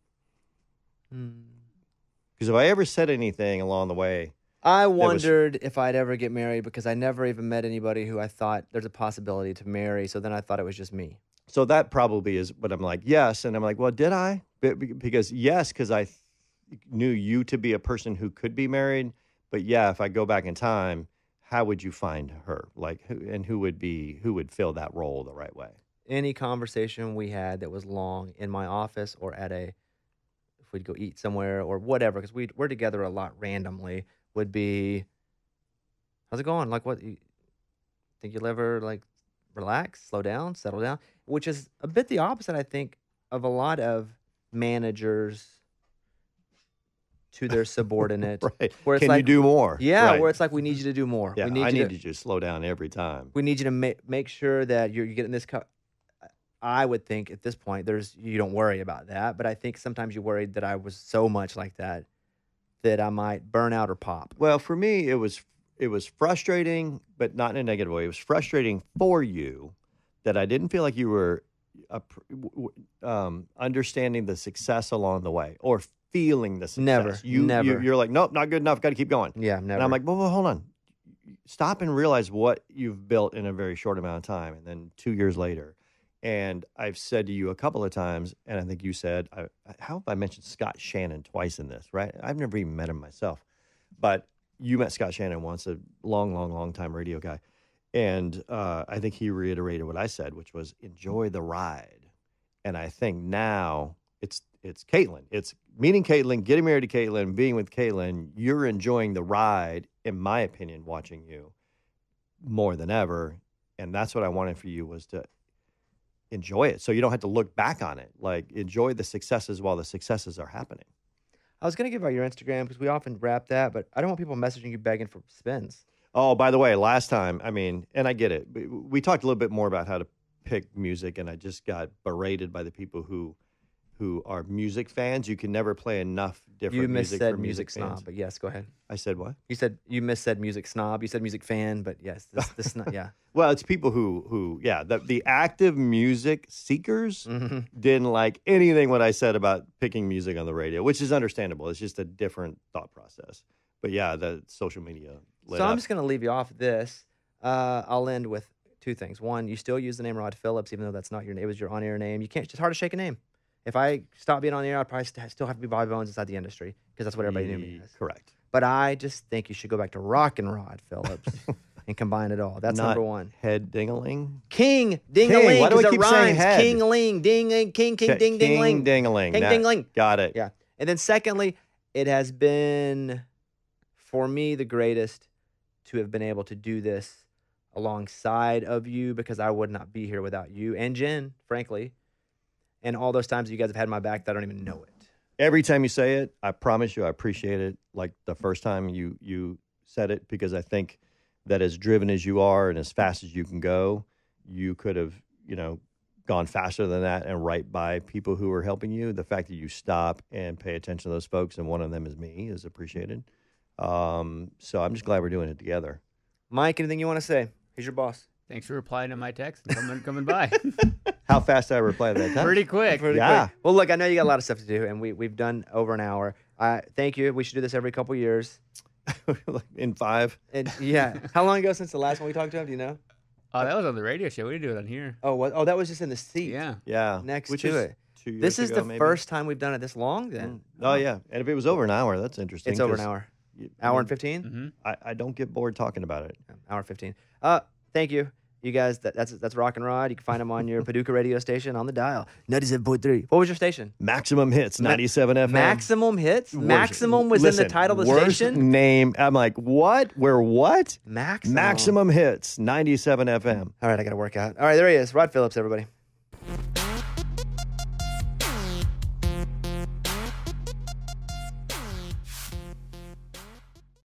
Because if I ever said anything along the way, I wondered if I'd ever get married, because I never even met anybody who I thought there's a possibility to marry. So then I thought it was just me. So that probably is what I'm like, yes. And I'm like, well, did I? Because yes, because I knew you to be a person who could be married. But yeah, if I go back in time, how would you find her? Like, who would fill that role the right way? Any conversation we had that was long in my office or if we'd go eat somewhere or whatever, because we're together a lot randomly, would be, how's it going? Like, what, you think you'll ever, like, relax, slow down, settle down? Which is a bit the opposite, I think, of a lot of managers to their subordinate. Right. Where it's Can like, you do more? Yeah, right. Where it's like, we need you to do more. Yeah, I need you to just slow down every time. We need you to make sure that you're getting this I would think at this point, you don't worry about that. But I think sometimes you worried that I was so much like that I might burn out or pop. Well, for me, it was frustrating, but not in a negative way. It was frustrating for you that I didn't feel like you were understanding the success along the way, or feeling the success. Never. You're like, nope, not good enough. Got to keep going. Yeah, never. And I'm like, well, hold on. Stop and realize what you've built in a very short amount of time. And then 2 years later, and I've said to you a couple of times, and I think you said, how have I mentioned Scott Shannon twice in this, right? I've never even met him myself. But you met Scott Shannon once, a long time radio guy. And I think he reiterated what I said, which was enjoy the ride. And I think now it's Caitlin. It's meeting Caitlin, getting married to Caitlin, being with Caitlin. You're enjoying the ride, in my opinion, watching you more than ever. And that's what I wanted for you, was to enjoy it. So you don't have to look back on it. Like, enjoy the successes while the successes are happening. I was going to give out your Instagram because we often wrap that, but I don't want people messaging you begging for spins. Oh, by the way, last time, I mean, and I get it. We talked a little bit more about how to pick music, and I just got berated by the people who are music fans. You can never play enough different music for music snob, fans. but yes, go ahead. I said what? You said you missaid music snob. You said music fan, but yes, this not, yeah. Well, it's people who the active music seekers didn't like anything what I said about picking music on the radio, which is understandable. It's just a different thought process. But yeah, the social media lit up. I'm just going to leave you off this. I'll end with two things. One, you still use the name Rod Phillips, even though that's not your name. It was your on-air name. You can't. It's hard to shake a name. If I stop being on the air, I'd probably still have to be Bobby Bones inside the industry because that's what everybody knew me as. Correct. But I just think you should go back to Rock and Rod Phillips and combine it all. That's Not number one. Head ding-a-ling? King ding-a-ling. Why do I because keep it rhymes. saying head? King-a-ling, ding-a-ling, king ding-ding-ling. King ding-a-ling. King ding-a-ling. Got it. Yeah. And then secondly, it has been, for me, the greatest to have been able to do this alongside of you, because I would not be here without you and Jen, frankly. And all those times you guys have had my back that I don't even know it. Every time you say it, I promise you I appreciate it. Like the first time you said it, because I think that as driven as you are and as fast as you can go, you could have, gone faster than that and right by people who are helping you. The fact that you stop and pay attention to those folks, and one of them is me, is appreciated. So I'm just glad we're doing it together. Mike, anything you want to say? He's your boss. Thanks for replying to my text and coming by. How fast did I reply to that time? Pretty quick. Yeah. Well, look, I know you got a lot of stuff to do, and we've done over an hour. Thank you. We should do this every couple years. In 5. And yeah. How long ago since the last one we talked to him? Do you know? Oh, that was on the radio show. We didn't do it on here. Oh, what? Oh, that was just in the seat. Yeah. Yeah. Next Which to is it. 2 years This is ago, the maybe. first time we've done it this long, then. Oh, yeah. And if it was over an hour, that's interesting. It's over an hour. Hour and 15? Mm-hmm. I don't get bored talking about it. Hour and 15. Thank you. You guys, that's Rock and Rod. You can find them on your Paducah radio station on the dial. 97.3. What was your station? Maximum Hits, 97 FM. Maximum Hits? Maximum was in the title of the worst station? Name. I'm like, what? We're what? Maximum. Maximum Hits, 97 FM. All right, I got to work out. All right, there he is. Rod Phillips, everybody.